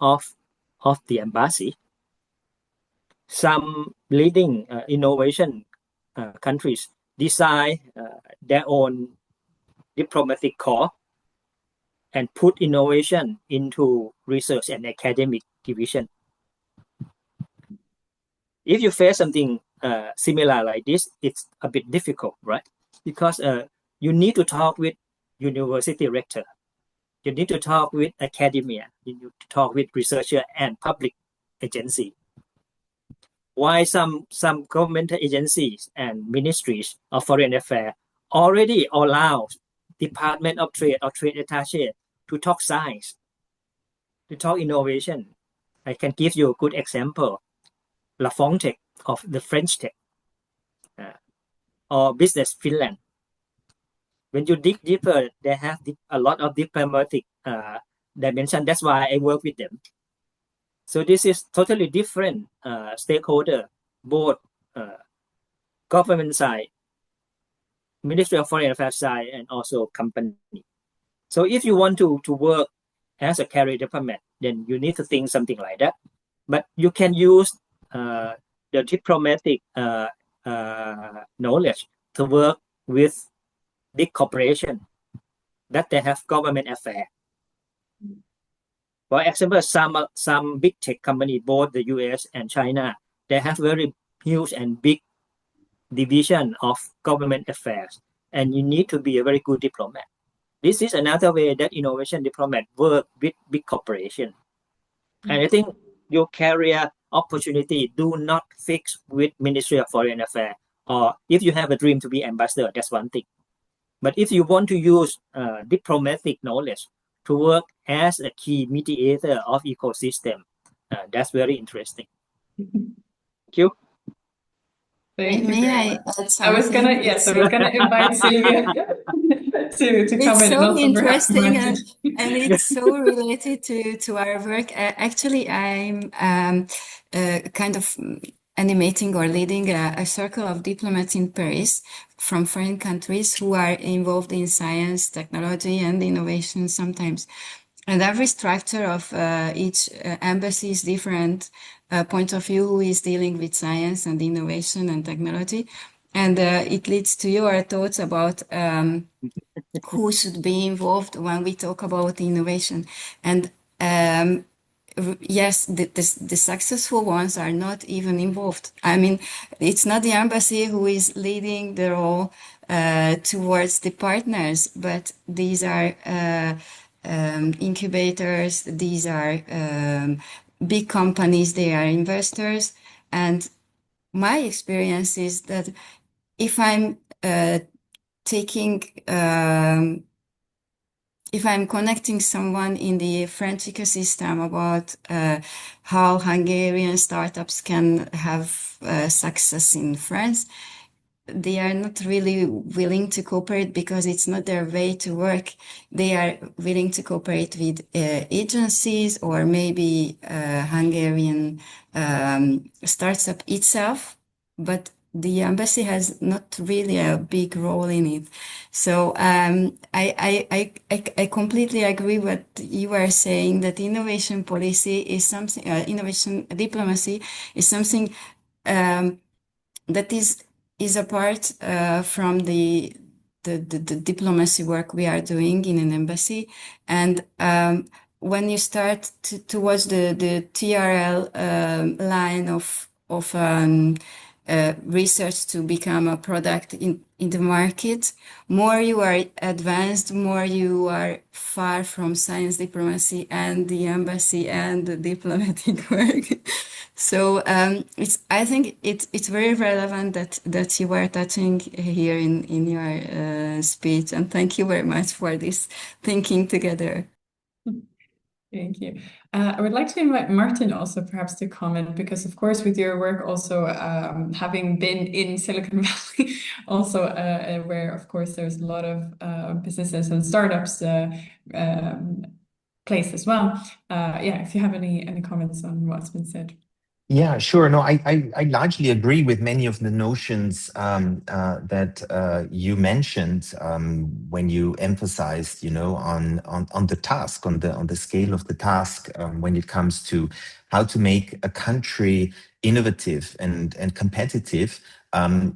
Speaker 3: of the embassy. Some leading innovation countries design their own diplomatic corps and put innovation into research and academic division. If you face something similar like this, it's a bit difficult, right? Because you need to talk with university rector, you need to talk with academia, you need to talk with researcher and public agency. Why some government agencies and ministries of foreign affairs already allow Department of Trade or trade attaché to talk science, to talk innovation. I can give you a good example. La Tech of the French Tech, or Business Finland. When you dig deeper, they have a lot of diplomatic dimension. That's why I work with them. So this is totally different stakeholder, both government side, Ministry of Foreign Affairs side, and also company. So if you want to work as a career diplomat, then you need to think something like that. But you can use the diplomatic knowledge to work with big corporation that they have government affair. For example, some big tech company, both the US and China, they have very huge and big division of government affairs, and you need to be a very good diplomat. This is another way that innovation diplomat work with big corporation. And I think your career opportunity do not fix with Ministry of Foreign Affairs, or if you have a dream to be ambassador, that's one thing. But if you want to use diplomatic knowledge to work as a key mediator of ecosystem, that's very interesting. Thank you.
Speaker 1: Thank you
Speaker 5: May
Speaker 1: very
Speaker 5: I
Speaker 1: much.
Speaker 5: add something?
Speaker 1: I was gonna invite Sylvia to comment.
Speaker 5: It's so interesting,
Speaker 1: and
Speaker 5: it's so related to our work. Actually, I'm kind of animating or leading a circle of diplomats in Paris from foreign countries who are involved in science, technology, and innovation sometimes. And every structure of each embassy is different point of view, who is dealing with science and innovation and technology. And it leads to your thoughts about who should be involved when we talk about innovation. And yes, the successful ones are not even involved. I mean, it's not the embassy who is leading the role towards the partners, but these are incubators, these are big companies, they are investors. And my experience is that if I'm if I'm connecting someone in the French ecosystem about how Hungarian startups can have success in France, they are not really willing to cooperate because it's not their way to work. They are willing to cooperate with agencies or maybe Hungarian startup itself, but the embassy has not really a big role in it. So I completely agree what you are saying, that innovation policy is something, innovation diplomacy is something that is apart from the diplomacy work we are doing in an embassy. And when you start towards the TRL line of research to become a product in the market, more you are advanced, more you are far from science diplomacy and the embassy and the diplomatic work. So I think it's very relevant that you were touching here in your speech, and thank you very much for this thinking together.
Speaker 1: Thank you. I would like to invite Martin also perhaps to comment, because of course with your work also having been in Silicon Valley, also where of course there's a lot of businesses and startups place as well. Yeah, if you have any comments on what's been said.
Speaker 2: Yeah, sure. No, I largely agree with many of the notions that you mentioned when you emphasized, on the task, on the scale of the task, when it comes to how to make a country innovative and competitive.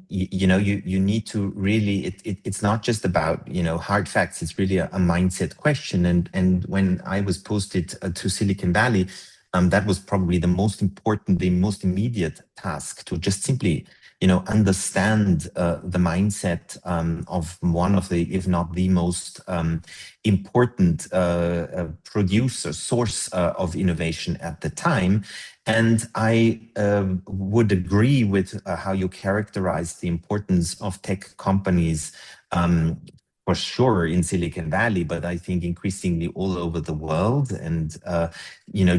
Speaker 2: You need to really, it's not just about, hard facts. It's really a mindset question. And when I was posted to Silicon Valley, that was probably the most important, the most immediate task, to just simply, understand the mindset of one of the, if not the most important source of innovation at the time. And I would agree with how you characterize the importance of tech companies, for sure in Silicon Valley, but I think increasingly all over the world. And,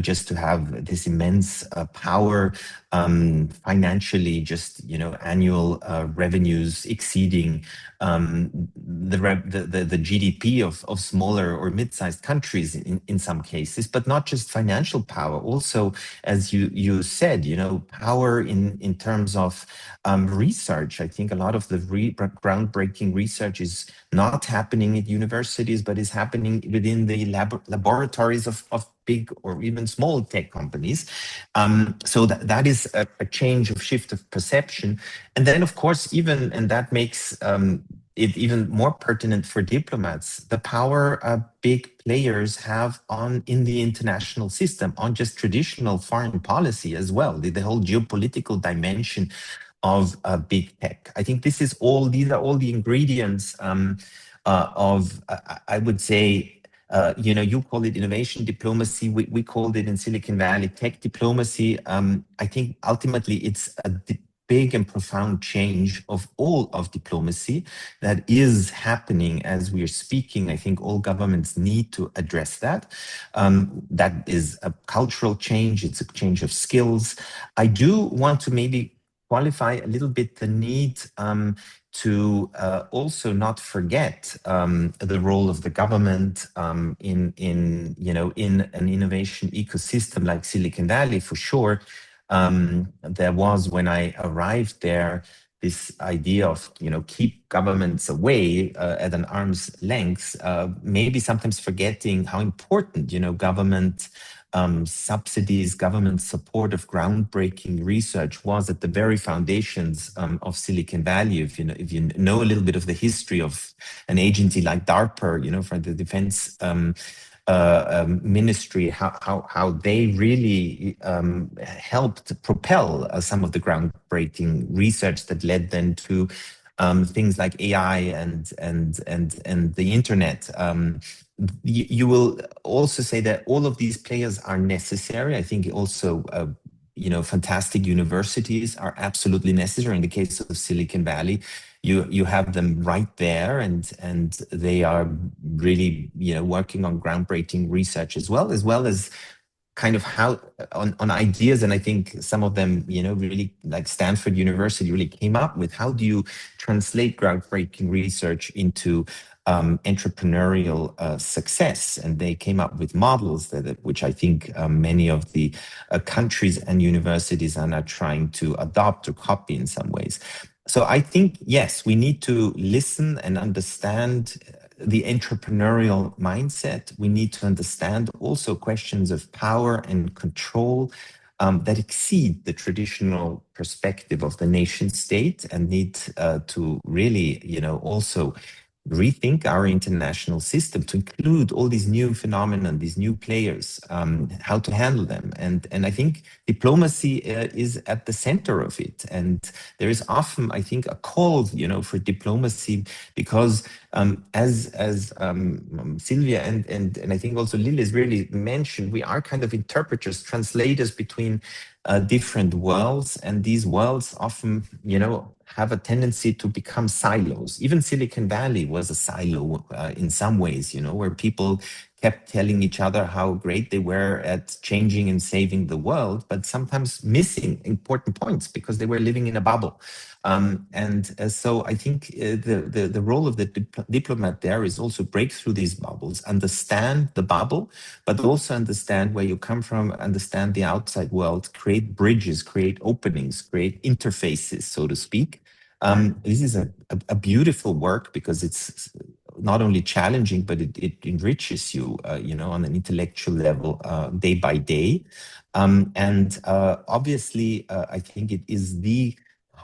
Speaker 2: just to have this immense power financially, just, annual revenues exceeding the GDP of smaller or mid-sized countries in some cases, but not just financial power. Also, as you said, power in terms of research. I think a lot of the groundbreaking research is not happening at universities, but is happening within the laboratories of big or even small tech companies. So that is a change of shift of perception. And then, of course, and that makes it even more pertinent for diplomats, the power big players have in the international system, on just traditional foreign policy as well, the whole geopolitical dimension of big tech. I think these are all the ingredients of, I would say, you call it innovation diplomacy. We called it in Silicon Valley tech diplomacy. I think ultimately it's a big and profound change of all of diplomacy that is happening as we are speaking. I think all governments need to address that. That is a cultural change. It's a change of skills. I do want to maybe qualify a little bit the need to also not forget the role of the government in an innovation ecosystem like Silicon Valley, for sure. There was, when I arrived there, this idea of keep governments away at an arm's length, maybe sometimes forgetting how important government subsidies, government support of groundbreaking research was at the very foundations of Silicon Valley. If you know a little bit of the history of an agency like DARPA, for the defense ministry, how they really helped propel some of the groundbreaking research that led then to things like AI and the internet. You will also say that all of these players are necessary. I think also, fantastic universities are absolutely necessary. In the case of Silicon Valley, you have them right there, and they are really, working on groundbreaking research as well as kind of how on ideas, and I think some of them, really like Stanford University really came up with how do you translate groundbreaking research into entrepreneurial success, and they came up with models which I think many of the countries and universities are now trying to adopt or copy in some ways. So I think, yes, we need to listen and understand the entrepreneurial mindset. We need to understand also questions of power and control that exceed the traditional perspective of the nation state, and need to really, also rethink our international system to include all these new phenomena, these new players, how to handle them. And I think diplomacy is at the center of it. And there is often, I think, a call, for diplomacy, because as Sylvia and I think also Lil has really mentioned, we are kind of interpreters, translators between different worlds, and these worlds often, have a tendency to become silos. Even Silicon Valley was a silo in some ways, where people kept telling each other how great they were at changing and saving the world, but sometimes missing important points because they were living in a bubble. So I think the role of the diplomat there is also break through these bubbles, understand the bubble, but also understand where you come from, understand the outside world, create bridges, create openings, create interfaces, so to speak. This is a beautiful work because it's not only challenging, but it enriches you, on an intellectual level, day by day. Obviously, I think it is the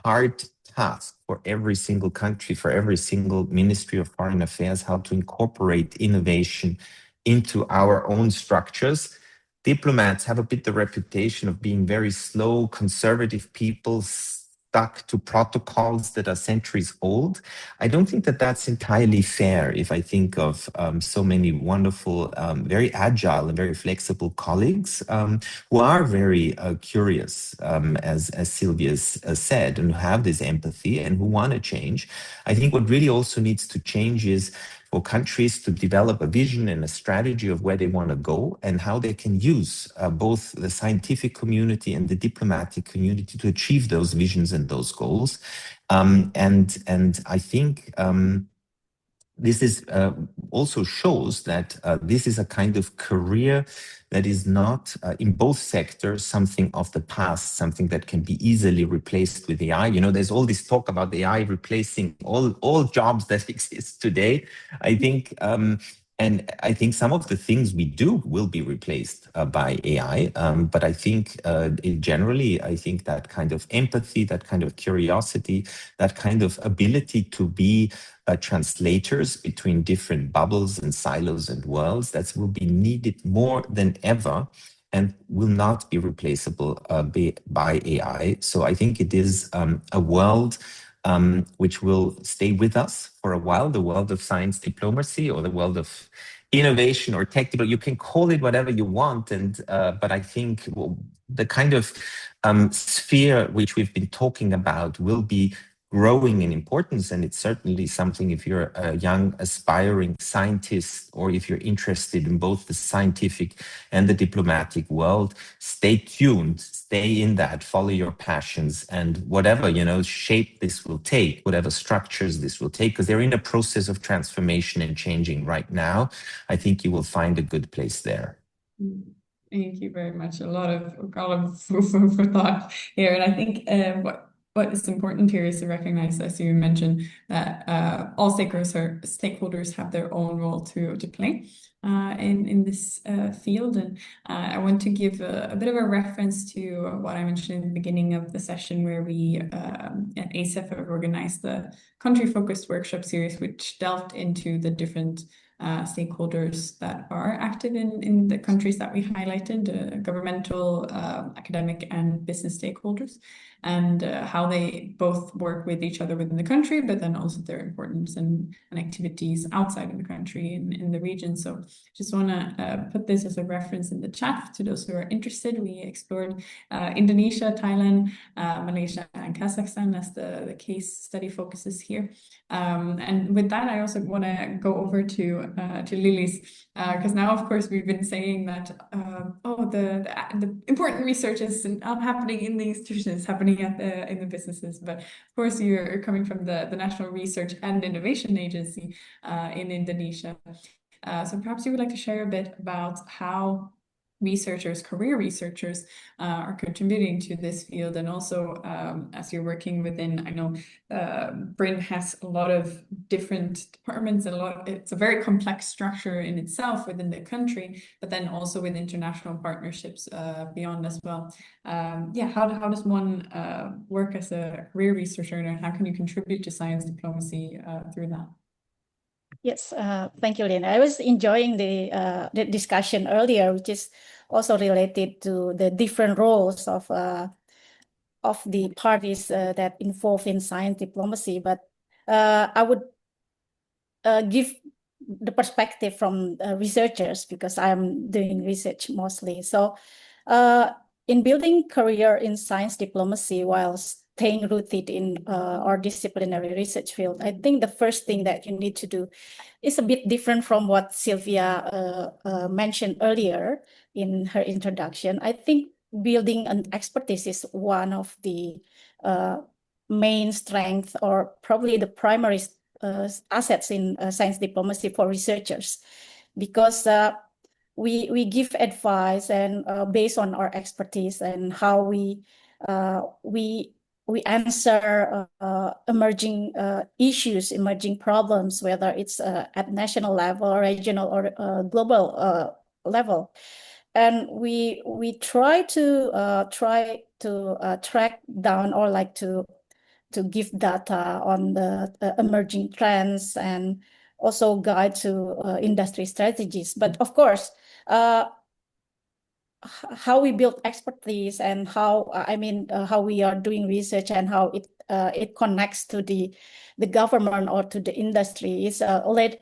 Speaker 2: hard task for every single country, for every single Ministry of Foreign Affairs, how to incorporate innovation into our own structures. Diplomats have a bit the reputation of being very slow, conservative people, stuck to protocols that are centuries old. I don't think that that's entirely fair if I think of so many wonderful, very agile and very flexible colleagues who are very curious, as Sylvia said, and who have this empathy and who want to change. I think what really also needs to change is for countries to develop a vision and a strategy of where they want to go and how they can use both the scientific community and the diplomatic community to achieve those visions and those goals. And I think this is also shows that this is a kind of career that is not, in both sectors, something of the past, something that can be easily replaced with AI. There's all this talk about AI replacing all jobs that exist today. I think, and I think some of the things we do will be replaced by AI. But I think generally, I think that kind of empathy, that kind of curiosity, that kind of ability to be translators between different bubbles and silos and worlds, that will be needed more than ever and will not be replaceable by AI. So I think it is a world which will stay with us for a while, the world of science diplomacy or the world of innovation or technical. You can call it whatever you want, but I think the kind of sphere which we've been talking about will be growing in importance, and it's certainly something, if you're a young aspiring scientist or if you're interested in both the scientific and the diplomatic world, stay tuned, stay in that, follow your passions, and whatever shape this will take, whatever structures this will take, because they're in a process of transformation and changing right now, I think you will find a good place there.
Speaker 1: Thank you very much. A lot of food for thought here, and I think what is important here is to recognize, as you mentioned, that all stakeholders have their own role to play in this field. And I want to give a bit of a reference to what I mentioned in the beginning of the session, where we at ASEF have organized the country-focused workshop series, which delved into the different stakeholders that are active in the countries that we highlighted, governmental, academic, and business stakeholders, and how they both work with each other within the country, but then also their importance and activities outside of the country in the region. So just want to put this as a reference in the chat to those who are interested. We explored Indonesia, Thailand, Malaysia, and Kazakhstan as the case study focuses here. And with that, I also want to go over to to Lily's, because now, of course, we've been saying that the important research is not happening in the institutions, happening at in the businesses. But of course, you're coming from the National Research and Innovation Agency in Indonesia. So perhaps you would like to share a bit about how researchers, career researchers, are contributing to this field, and also as you're working within, I know BRIN has a lot of different departments and it's a very complex structure in itself within the country, but then also with international partnerships beyond as well. How does one work as a career researcher, and how can you contribute to science diplomacy through that?
Speaker 4: Yes, thank you, Lina. I was enjoying the discussion earlier, which is also related to the different roles of the parties that involved in science diplomacy. But I would give the perspective from researchers, because I'm doing research mostly. So in building career in science diplomacy while staying rooted in our disciplinary research field, I think the first thing that you need to do is a bit different from what Sylvia mentioned earlier in her introduction. I think building an expertise is one of the main strengths, or probably the primary assets in science diplomacy for researchers, because we give advice and based on our expertise and how we answer emerging issues, emerging problems, whether it's at national level, regional, or global level. And we try to track down, or like to give data on the emerging trends, and also guide to industry strategies. But of course, how we build expertise, and how how we are doing research, and how it connects to the government or to the industry is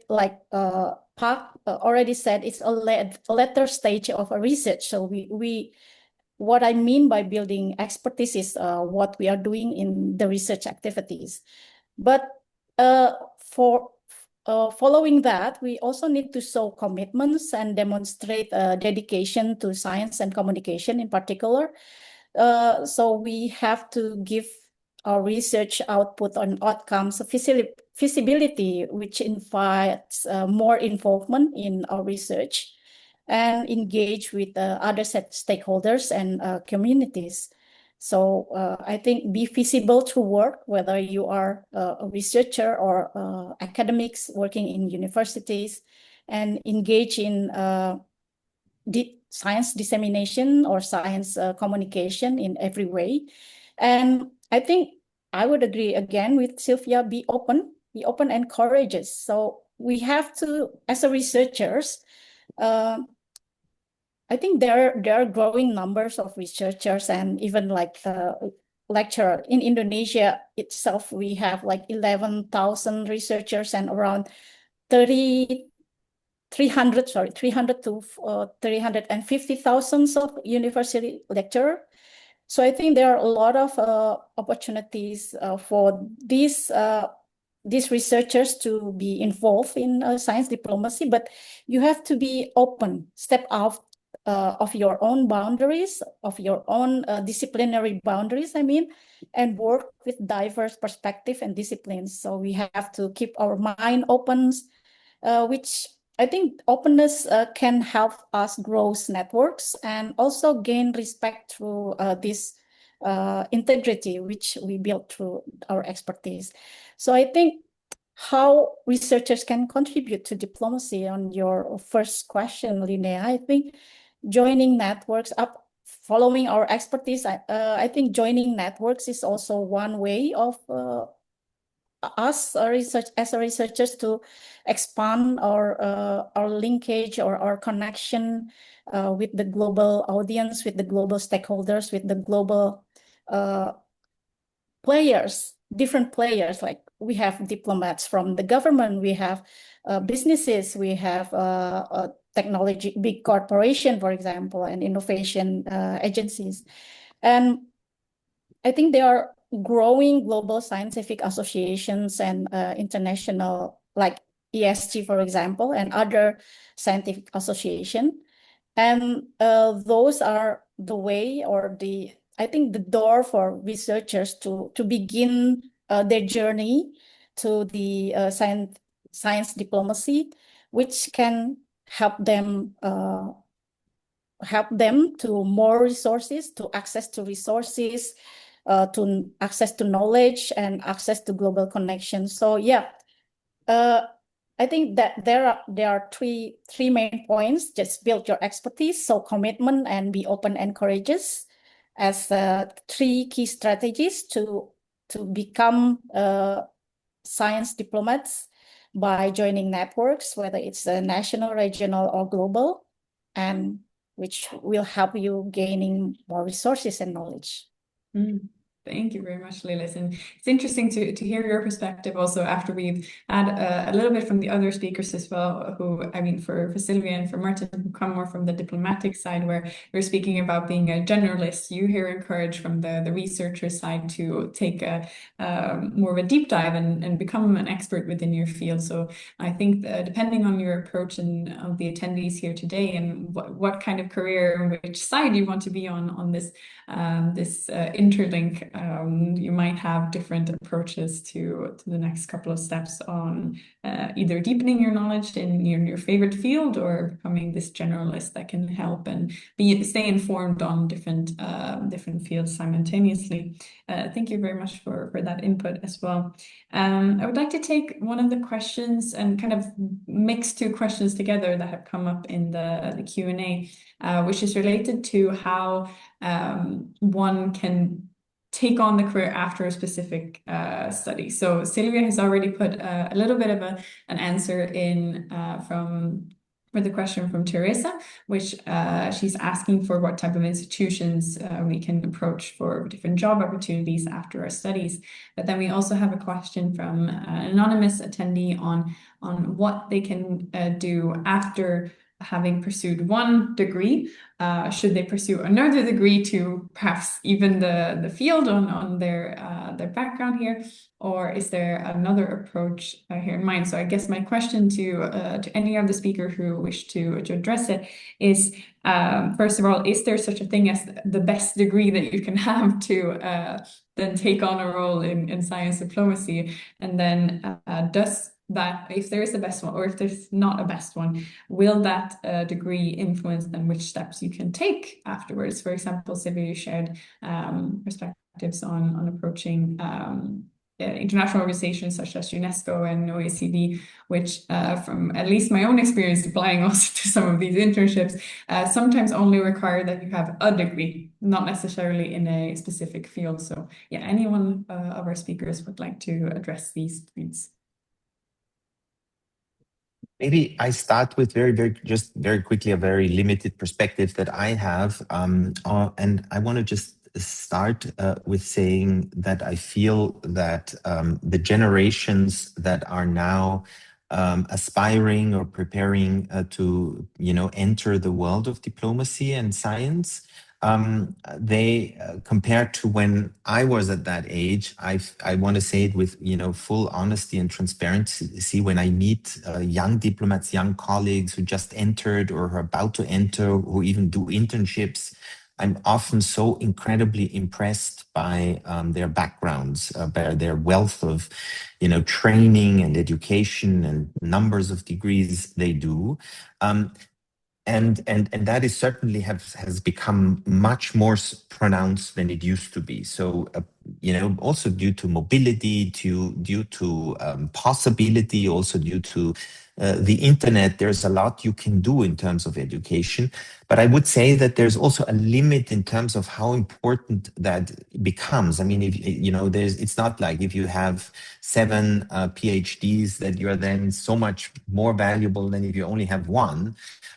Speaker 4: like Park already said, it's a later stage of a research. So what I mean by building expertise is what we are doing in the research activities. But for following that, we also need to show commitments and demonstrate dedication to science and communication in particular. So we have to give our research output on outcomes feasibility, which invites more involvement in our research, and engage with other stakeholders and communities. So I think be feasible to work, whether you are a researcher or academics working in universities, and engage in science dissemination or science communication in every way. And I think I would agree again with Sylvia, be open and courageous. So we have to, as a researchers, I think there are growing numbers of researchers, and even like lecturer in Indonesia itself. We have like 11,000 researchers and around 300 to 350,000 of university lecturer. So I think there are a lot of opportunities for these researchers to be involved in science diplomacy, but you have to be open, step out of your own boundaries, of your own disciplinary boundaries, and work with diverse perspective and disciplines. So we have to keep our mind open, which I think openness can help us grow networks and also gain respect through this integrity, which we build through our expertise. So I think how researchers can contribute to diplomacy, on your first question, Linnea, I think joining networks following our expertise, I think joining networks is also one way of us as researchers to expand our linkage or our connection with the global audience, with the global stakeholders, with the global players, different players. Like we have diplomats from the government, we have businesses, we have technology, big corporation, for example, and innovation agencies. And I think there are growing global scientific associations and international, like ESG, for example, and other scientific association. And those are the way, or I think the door for researchers to begin their journey to the science diplomacy, which can help them to more resources, to access to resources, to access to knowledge and access to global connections. So yeah, I think that there are three main points. Just build your expertise, so commitment and be open and courageous, as three key strategies to become science diplomats by joining networks, whether it's national, regional, or global, and which will help you gaining more resources and knowledge.
Speaker 1: Thank you very much, Lilis. And it's interesting to hear your perspective also after we've had a little bit from the other speakers as well, who, I mean, for Sylvia and for Martin, who come more from the diplomatic side, where we're speaking about being a generalist. You hear encouraged from the researcher side to take more of a deep dive and become an expert within your field. So I think depending on your approach and of the attendees here today and what kind of career and which side you want to be on this interlink, you might have different approaches to the next couple of steps on either deepening your knowledge in your favorite field or becoming this generalist that can help and stay informed on different fields simultaneously. Thank you very much for that input as well. I would like to take one of the questions and kind of mix two questions together that have come up in the Q&A, which is related to how one can take on the career after a specific study. So Sylvia has already put a little bit of an answer in for the question from Teresa, which she's asking for what type of institutions we can approach for different job opportunities after our studies. But then we also have a question from an anonymous attendee on what they can do after having pursued one degree. Should they pursue another degree to perhaps even the field on their background here, or is there another approach here in mind? So I guess my question to any of the speaker who wish to address it is, first of all, is there such a thing as the best degree that you can have to then take on a role in science diplomacy? And then does that, if there is a best one, or if there's not a best one, will that degree influence then which steps you can take afterwards? For example, Sylvia, you shared perspectives on approaching international organizations such as UNESCO and OECD, which from at least my own experience applying also to some of these internships, sometimes only require that you have a degree, not necessarily in a specific field. So yeah, anyone of our speakers would like to address these points?
Speaker 2: Maybe I start with very quickly a very limited perspective that I have, and I want to just start with saying that I feel that the generations that are now aspiring or preparing to enter the world of diplomacy and science, they compared to when I was at that age, I want to say it with full honesty and transparency, when I meet young diplomats, young colleagues who just entered or are about to enter, who even do internships, I'm often so incredibly impressed by their backgrounds, by their wealth of training and education and numbers of degrees they do. And that is certainly has become much more pronounced than it used to be. So, also due to mobility, due to possibility, also due to the internet, there's a lot you can do in terms of education. But I would say that there's also a limit in terms of how important that becomes. I mean, it's not like if you have 7 PhDs that you are then so much more valuable than if you only have one.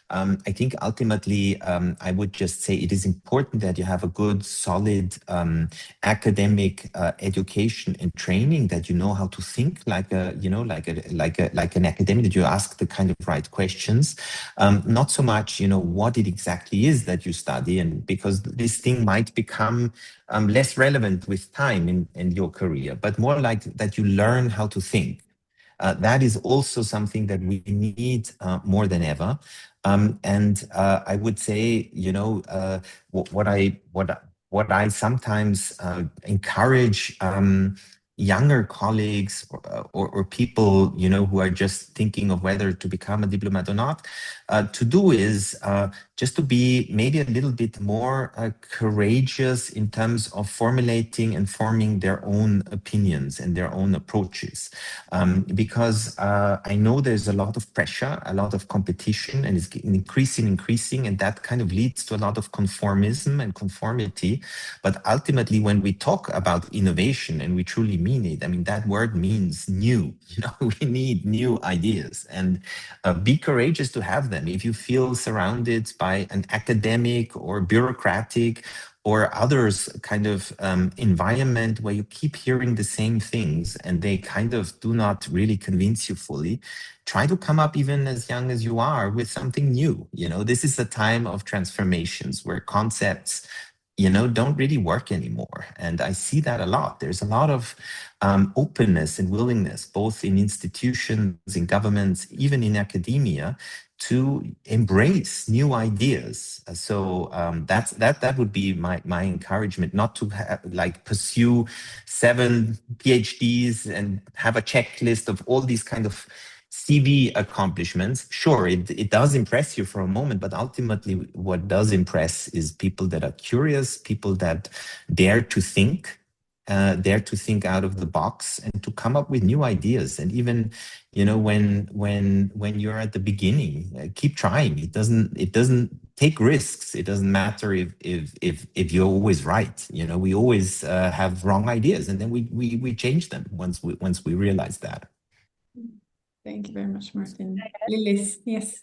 Speaker 2: I think ultimately, I would just say it is important that you have a good, solid academic education and training, that you know how to think like an academic, that you ask the kind of right questions, not so much what it exactly is that you study, and because this thing might become less relevant with time in your career, but more like that you learn how to think. That is also something that we need more than ever. I would say, you know, what I sometimes encourage younger colleagues or people, you know, who are just thinking of whether to become a diplomat or not, to do is just to be maybe a little bit more courageous in terms of formulating and forming their own opinions and their own approaches. Because I know there's a lot of pressure, a lot of competition, and it's increasing, and that kind of leads to a lot of conformism and conformity. But ultimately, when we talk about innovation, and we truly mean it, I mean, that word means new. You know, we need new ideas, and be courageous to have them. If you feel surrounded by an academic or bureaucratic or others kind of environment where you keep hearing the same things and they kind of do not really convince you fully, try to come up even as young as you are with something new. You know, this is a time of transformations where concepts, you know, don't really work anymore. And I see that a lot. There's a lot of openness and willingness, both in institutions, in governments, even in academia, to embrace new ideas. So that would be my encouragement, not to like pursue 7 PhDs and have a checklist of all these kind of CV accomplishments. Sure, it does impress you for a moment, but ultimately what does impress is people that are curious, people that dare to think out of the box and to come up with new ideas. And even, you know, when you're at the beginning, keep trying. It doesn't take risks. It doesn't matter if you're always right. You know, we always have wrong ideas, and then we change them once we realize that.
Speaker 1: Thank you very much, Martin. Lilis, yes.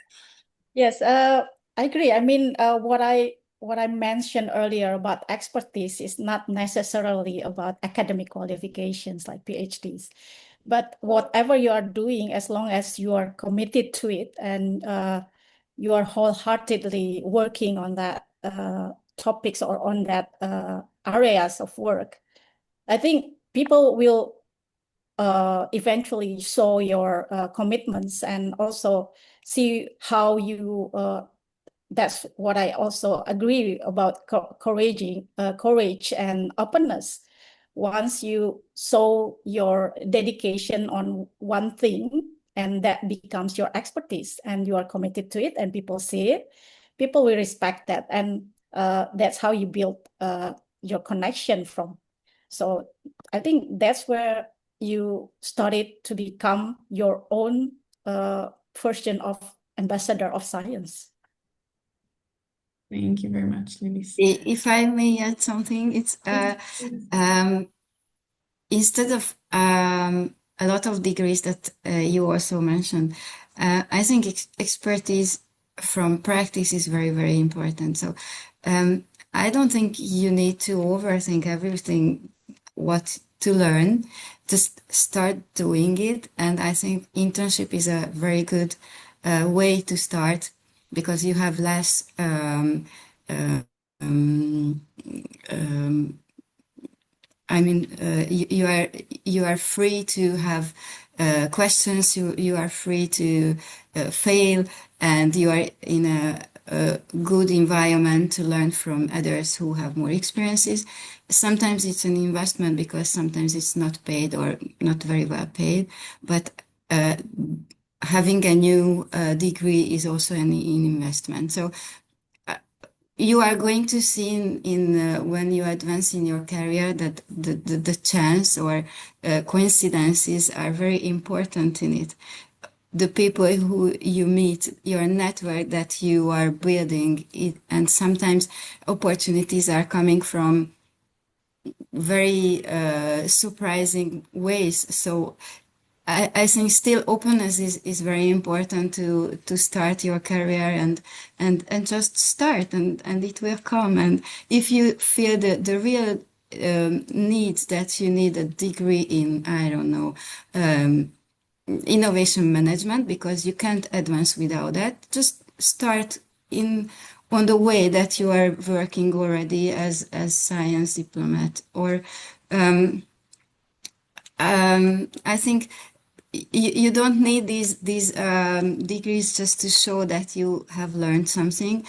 Speaker 4: Yes, I agree. I mean, what I mentioned earlier about expertise is not necessarily about academic qualifications like PhDs, but whatever you are doing, as long as you are committed to it and you are wholeheartedly working on that topics or on that areas of work, I think people will eventually show your commitments and also see how you that's what I also agree about courage and openness. Once you show your dedication on one thing and that becomes your expertise and you are committed to it and people see it, people will respect that. And that's how you build your connection from. So I think that's where you started to become your own version of ambassador of science.
Speaker 1: Thank you very much, Lilis.
Speaker 5: If I may add something, it's instead of a lot of degrees that you also mentioned, I think expertise from practice is very, very important. So I don't think you need to overthink everything, what to learn. Just start doing it. And I think internship is a very good way to start because you have less I mean, you are free to have questions. You are free to fail, and you are in a good environment to learn from others who have more experiences. Sometimes it's an investment because sometimes it's not paid or not very well paid, but having a new degree is also an investment. So you are going to see in when you advance in your career that the chance or coincidences are very important in it. The people who you meet, your network that you are building, and sometimes opportunities are coming from very surprising ways. So I think still openness is very important to start your career and just start and it will come. And if you feel the real needs that you need a degree in, I don't know, innovation management, because you can't advance without that, just start on the way that you are working already as science diplomat. Or I think you don't need these degrees just to show that you have learned something.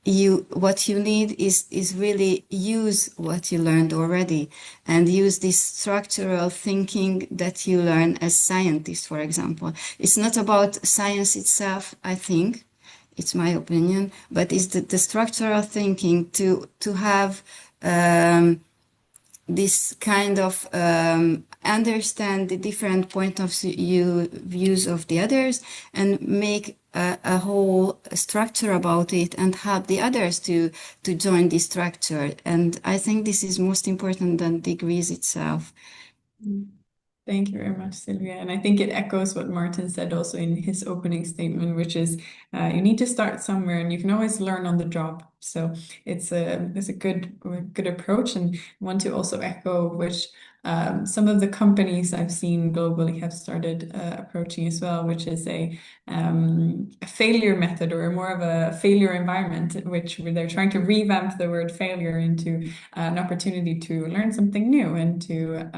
Speaker 5: What you need is really use what you learned already and use this structural thinking that you learn as scientists, for example. It's not about science itself, I think. It's my opinion, but it's the structural thinking to have this kind of understand the different point of views of the others and make a whole structure about it and help the others to join this structure. And I think this is most important than degrees itself.
Speaker 1: Thank you very much, Sylvia. And I think it echoes what Martin said also in his opening statement, which is you need to start somewhere and you can always learn on the job. So it's a good approach, and want to also echo which some of the companies I've seen globally have started approaching as well, which is a failure method, or more of a failure environment, which they're trying to revamp the word failure into an opportunity to learn something new and to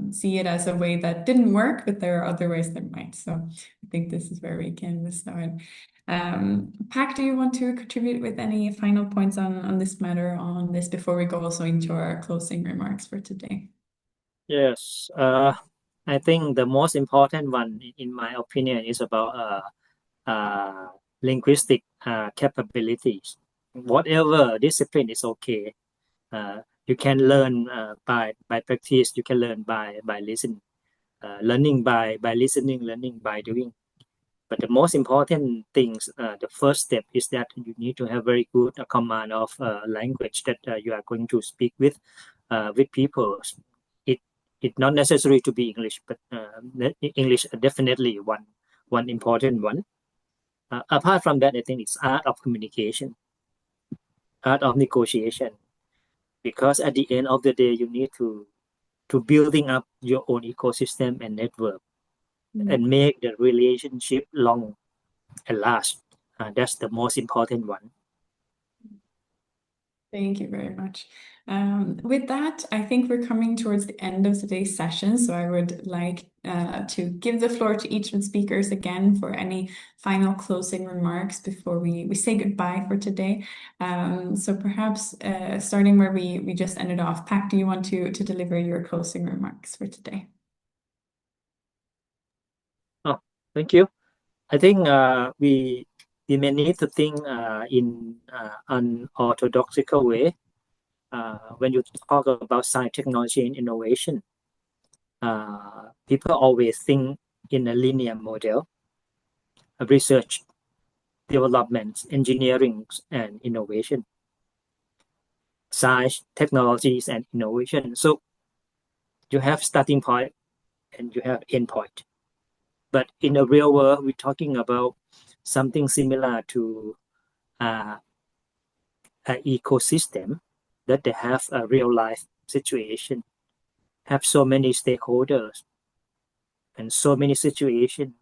Speaker 1: see it as a way that didn't work, but there are other ways that might. So I think this is where we can bestow it. Pak, do you want to contribute with any final points on this matter, on this, before we go also into our closing remarks for today?
Speaker 3: Yes, I think the most important one, in my opinion, is about linguistic capabilities. Whatever discipline is okay. You can learn by practice. You can learn by listening. Learning by listening, learning by doing. But the most important things, the first step is that you need to have very good command of language that you are going to speak with people. It's not necessary to be English, but English definitely one important one. Apart from that, I think it's art of communication, art of negotiation, because at the end of the day, you need to building up your own ecosystem and network and make the relationship long and last. That's the most important one.
Speaker 1: Thank you very much. With that, I think we're coming towards the end of today's session. So I would like to give the floor to each of the speakers again for any final closing remarks before we say goodbye for today. So perhaps starting where we just ended off, Pak, do you want to deliver your closing remarks for today?
Speaker 3: Oh, thank you. I think we may need to think in an orthodoxical way when you talk about science, technology, and innovation. People always think in a linear model of research, development, engineering, and innovation. Science, technologies, and innovation. So you have starting point and you have end point. But in the real world, we're talking about something similar to an ecosystem that they have a real life situation, have so many stakeholders and so many situations.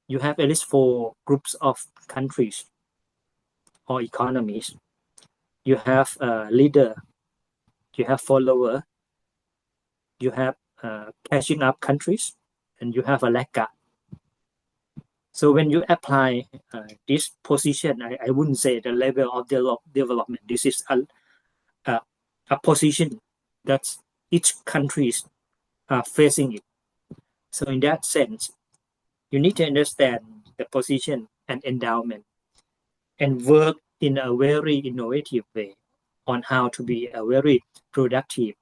Speaker 3: You have at least 4 groups of countries or economies. You have a leader, you have follower, you have catching up countries, and you have a laggard. So when you apply this position, I wouldn't say the level of development. This is a position that each countries are facing it. So in that sense, you need to understand the position and endowment and work in a very innovative way on how to be a very productive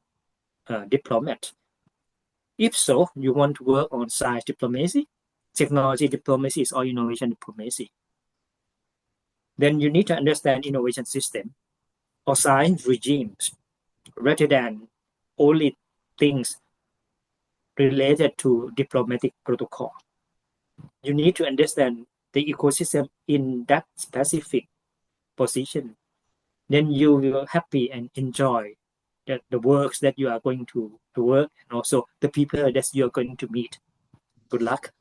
Speaker 3: diplomat. If so, you want to work on science diplomacy, technology diplomacy, or innovation diplomacy, then you need to understand innovation system or science regimes rather than only things related to diplomatic protocol. You need to understand the ecosystem in that specific position. Then you will happy and enjoy the works that you are going to work, and also the people that you are going to meet. Good luck.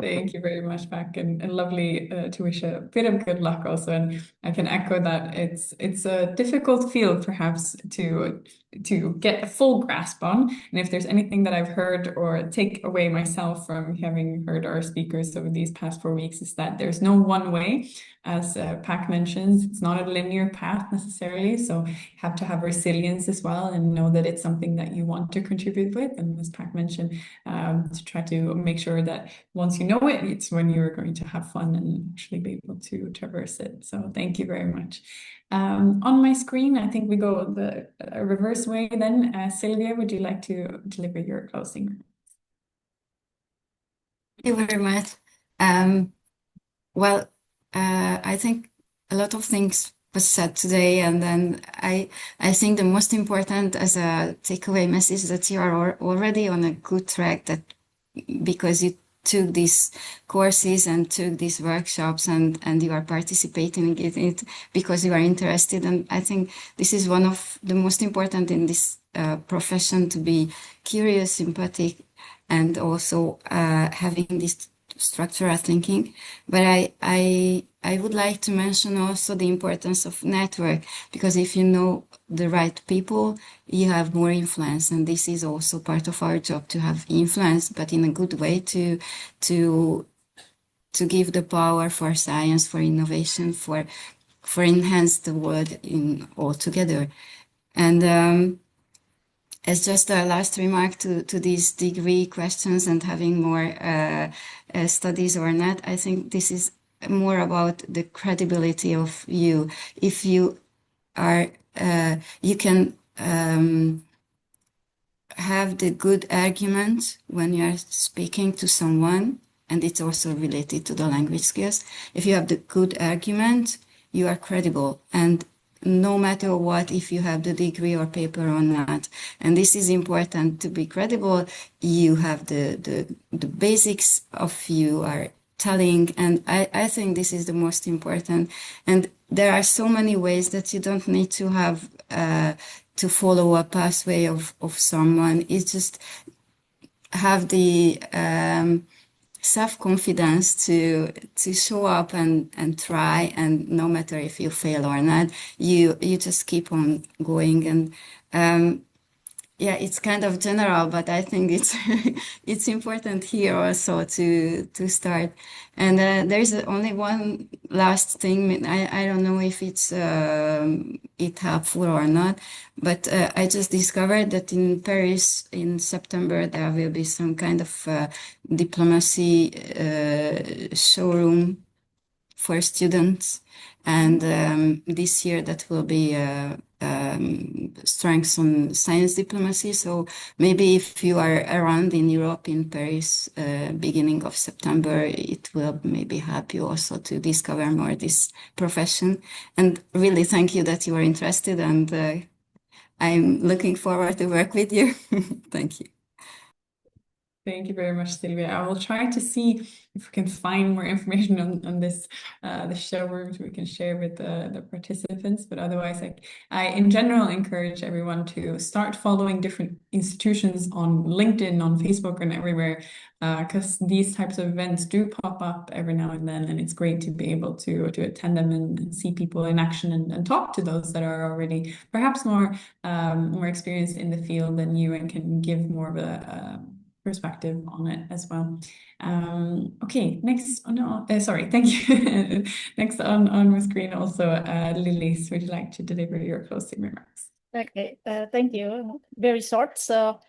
Speaker 1: Thank you very much, Pak, and lovely to wish a bit of good luck also. And I can echo that it's a difficult field perhaps to to get a full grasp on. And if there's anything that I've heard or take away myself from having heard our speakers over these past 4 weeks, is that there's no one way. As Pak mentions, it's not a linear path necessarily. So you have to have resilience as well and know that it's something that you want to contribute with. And as Pak mentioned, to try to make sure that once you know it, it's when you're going to have fun and actually be able to traverse it. So thank you very much. On my screen, I think we go the reverse way then. Sylvia, would you like to deliver your closing remarks?
Speaker 5: Thank you very much. Well, I think a lot of things was said today, and then I think the most important as a takeaway message that you are already on a good track, that because you took these courses and took these workshops and you are participating in it because you are interested. And I think this is one of the most important in this profession, to be curious, empathic, and also having this structural thinking. But I would like to mention also the importance of network, because if you know the right people, you have more influence, and this is also part of our job, to have influence, but in a good way, to give the power for science, for innovation, for enhance the world in altogether. And as just a last remark to these degree questions and having more studies or not, I think this is more about the credibility of you. If you are, you can have the good argument when you are speaking to someone, and it's also related to the language skills. If you have the good argument, you are credible, and no matter what, if you have the degree or paper or not. And this is important to be credible. You have the basics of you are telling, and I think this is the most important. And there are so many ways that you don't need to have to follow a pathway of someone. It's just have the self-confidence to show up and try, and no matter if you fail or not, you just keep on going. And yeah, it's kind of general, but I think it's it's important here also to start. And there's only one last thing. I don't know if it's it helpful or not, but I just discovered that in Paris in September there will be some kind of diplomacy showroom for students, and this year that will be strengths on science diplomacy. So maybe if you are around in Europe, in Paris, beginning of September, it will maybe help you also to discover more this profession. And really thank you that you are interested, and I'm looking forward to work with you. Thank you.
Speaker 1: Thank you very much, Sylvia. I will try to see if we can find more information on this, the showrooms we can share with the participants. But otherwise, I in general encourage everyone to start following different institutions on LinkedIn, on Facebook, and everywhere, because these types of events do pop up every now and then, and it's great to be able to attend them and see people in action and talk to those that are already perhaps more experienced in the field than you, and can give more of a perspective on it as well. Okay, next, oh no, sorry, thank you. Next on my screen also, Lilis, would you like to deliver your closing remarks?
Speaker 4: Okay, thank you. Very short. So,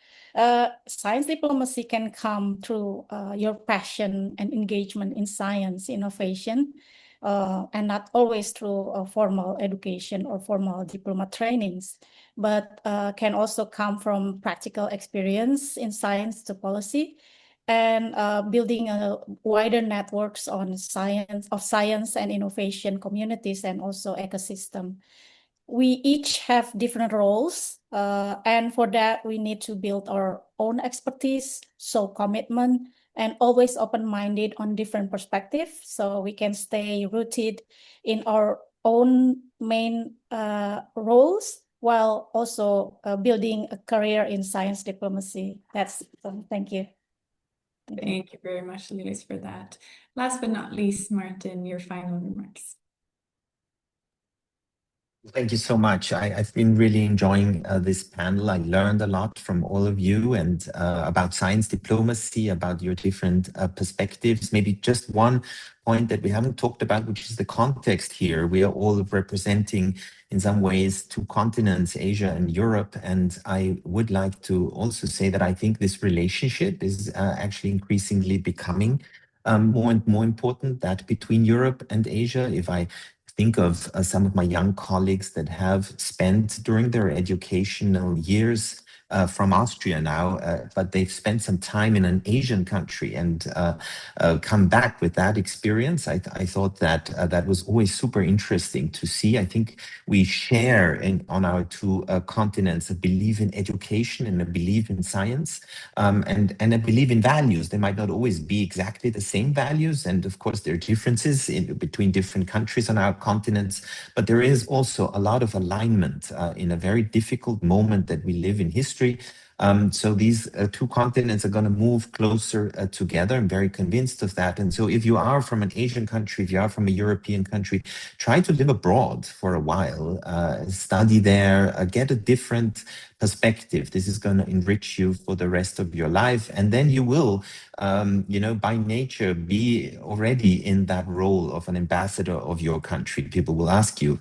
Speaker 4: science diplomacy can come through your passion and engagement in science innovation, and not always through formal education or formal diploma trainings, but can also come from practical experience in science to policy, and building wider networks on science and innovation communities, and also ecosystem. We each have different roles, and for that we need to build our own expertise, show commitment, and always open-minded on different perspectives, so we can stay rooted in our own main roles, while also building a career in science diplomacy. That's thank you.
Speaker 1: Thank you very much, Lilis, for that. Last but not least, Martin, your final remarks.
Speaker 2: Thank you so much. I've been really enjoying this panel. I learned a lot from all of you and about science diplomacy, about your different perspectives. Maybe just one point that we haven't talked about, which is the context here. We are all representing, in some ways, two continents, Asia and Europe. And I would like to also say that I think this relationship is actually increasingly becoming more and more important, that between Europe and Asia. If I think of some of my young colleagues that have spent during their educational years from Austria now, but they've spent some time in an Asian country and come back with that experience. I thought that that was always super interesting to see. I think we share on our two continents a belief in education and a belief in science, and a belief in values. They might not always be exactly the same values, and of course there are differences between different countries on our continents, but there is also a lot of alignment in a very difficult moment that we live in history. So these two continents are going to move closer together. I'm very convinced of that. And so if you are from an Asian country, if you are from a European country, try to live abroad for a while, study there, get a different perspective. This is going to enrich you for the rest of your life. And then you will, by nature, be already in that role of an ambassador of your country. People will ask you,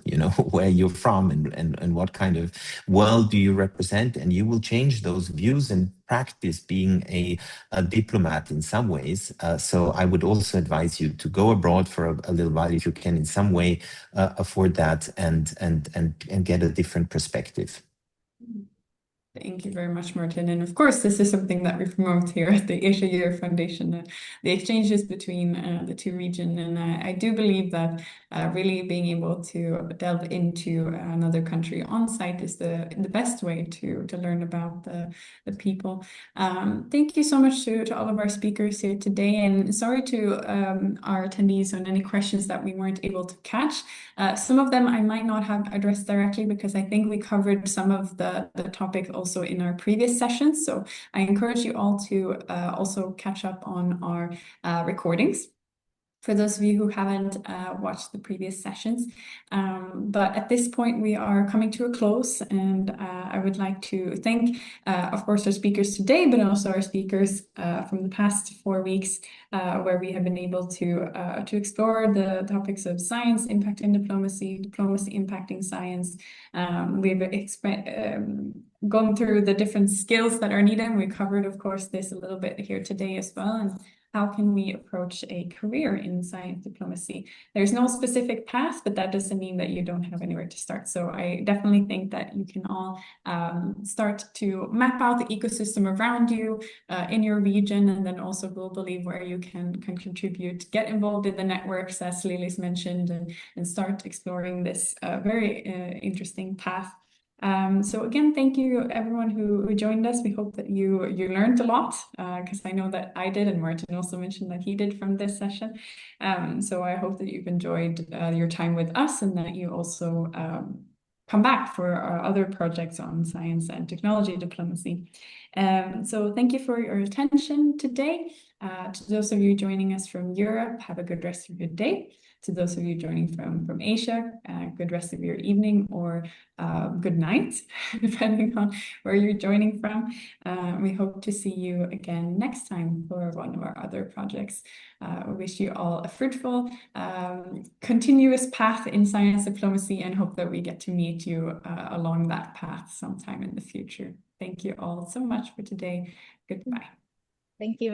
Speaker 2: where you're from and what kind of world do you represent, and you will change those views and practice being a diplomat in some ways. So I would also advise you to go abroad for a little while if you can in some way afford that and get a different perspective.
Speaker 1: Thank you very much, Martin. And of course, this is something that we promote here at the Asia Year Foundation, the exchanges between the two regions. And I do believe that really being able to delve into another country on site is the best way to learn about the people. Thank you so much to all of our speakers here today. And sorry to our attendees on any questions that we weren't able to catch. Some of them I might not have addressed directly because I think we covered some of the topic also in our previous sessions. So I encourage you all to also catch up on our recordings for those of you who haven't watched the previous sessions. But at this point, we are coming to a close, and I would like to thank, of course, our speakers today, but also our speakers from the past 4 weeks, where we have been able to explore the topics of science, impact in diplomacy, diplomacy impacting science. We've gone through the different skills that are needed. We covered, of course, this a little bit here today as well. And how can we approach a career in science diplomacy? There's no specific path, but that doesn't mean that you don't have anywhere to start. So I definitely think that you can all start to map out the ecosystem around you in your region, and then also globally where you can contribute, get involved in the networks, as Lilis mentioned, and start exploring this very interesting path. So again, thank you everyone who joined us. We hope that you learned a lot, because I know that I did, and Martin also mentioned that he did from this session. So I hope that you've enjoyed your time with us, and that you also come back for our other projects on science and technology diplomacy. So thank you for your attention today. To those of you joining us from Europe, have a good rest of your day. To those of you joining from Asia, good rest of your evening or good night, depending on where you're joining from. We hope to see you again next time for one of our other projects. We wish you all a fruitful, continuous path in science diplomacy, and hope that we get to meet you along that path sometime in the future. Thank you all so much for today. Goodbye.
Speaker 4: Thank you.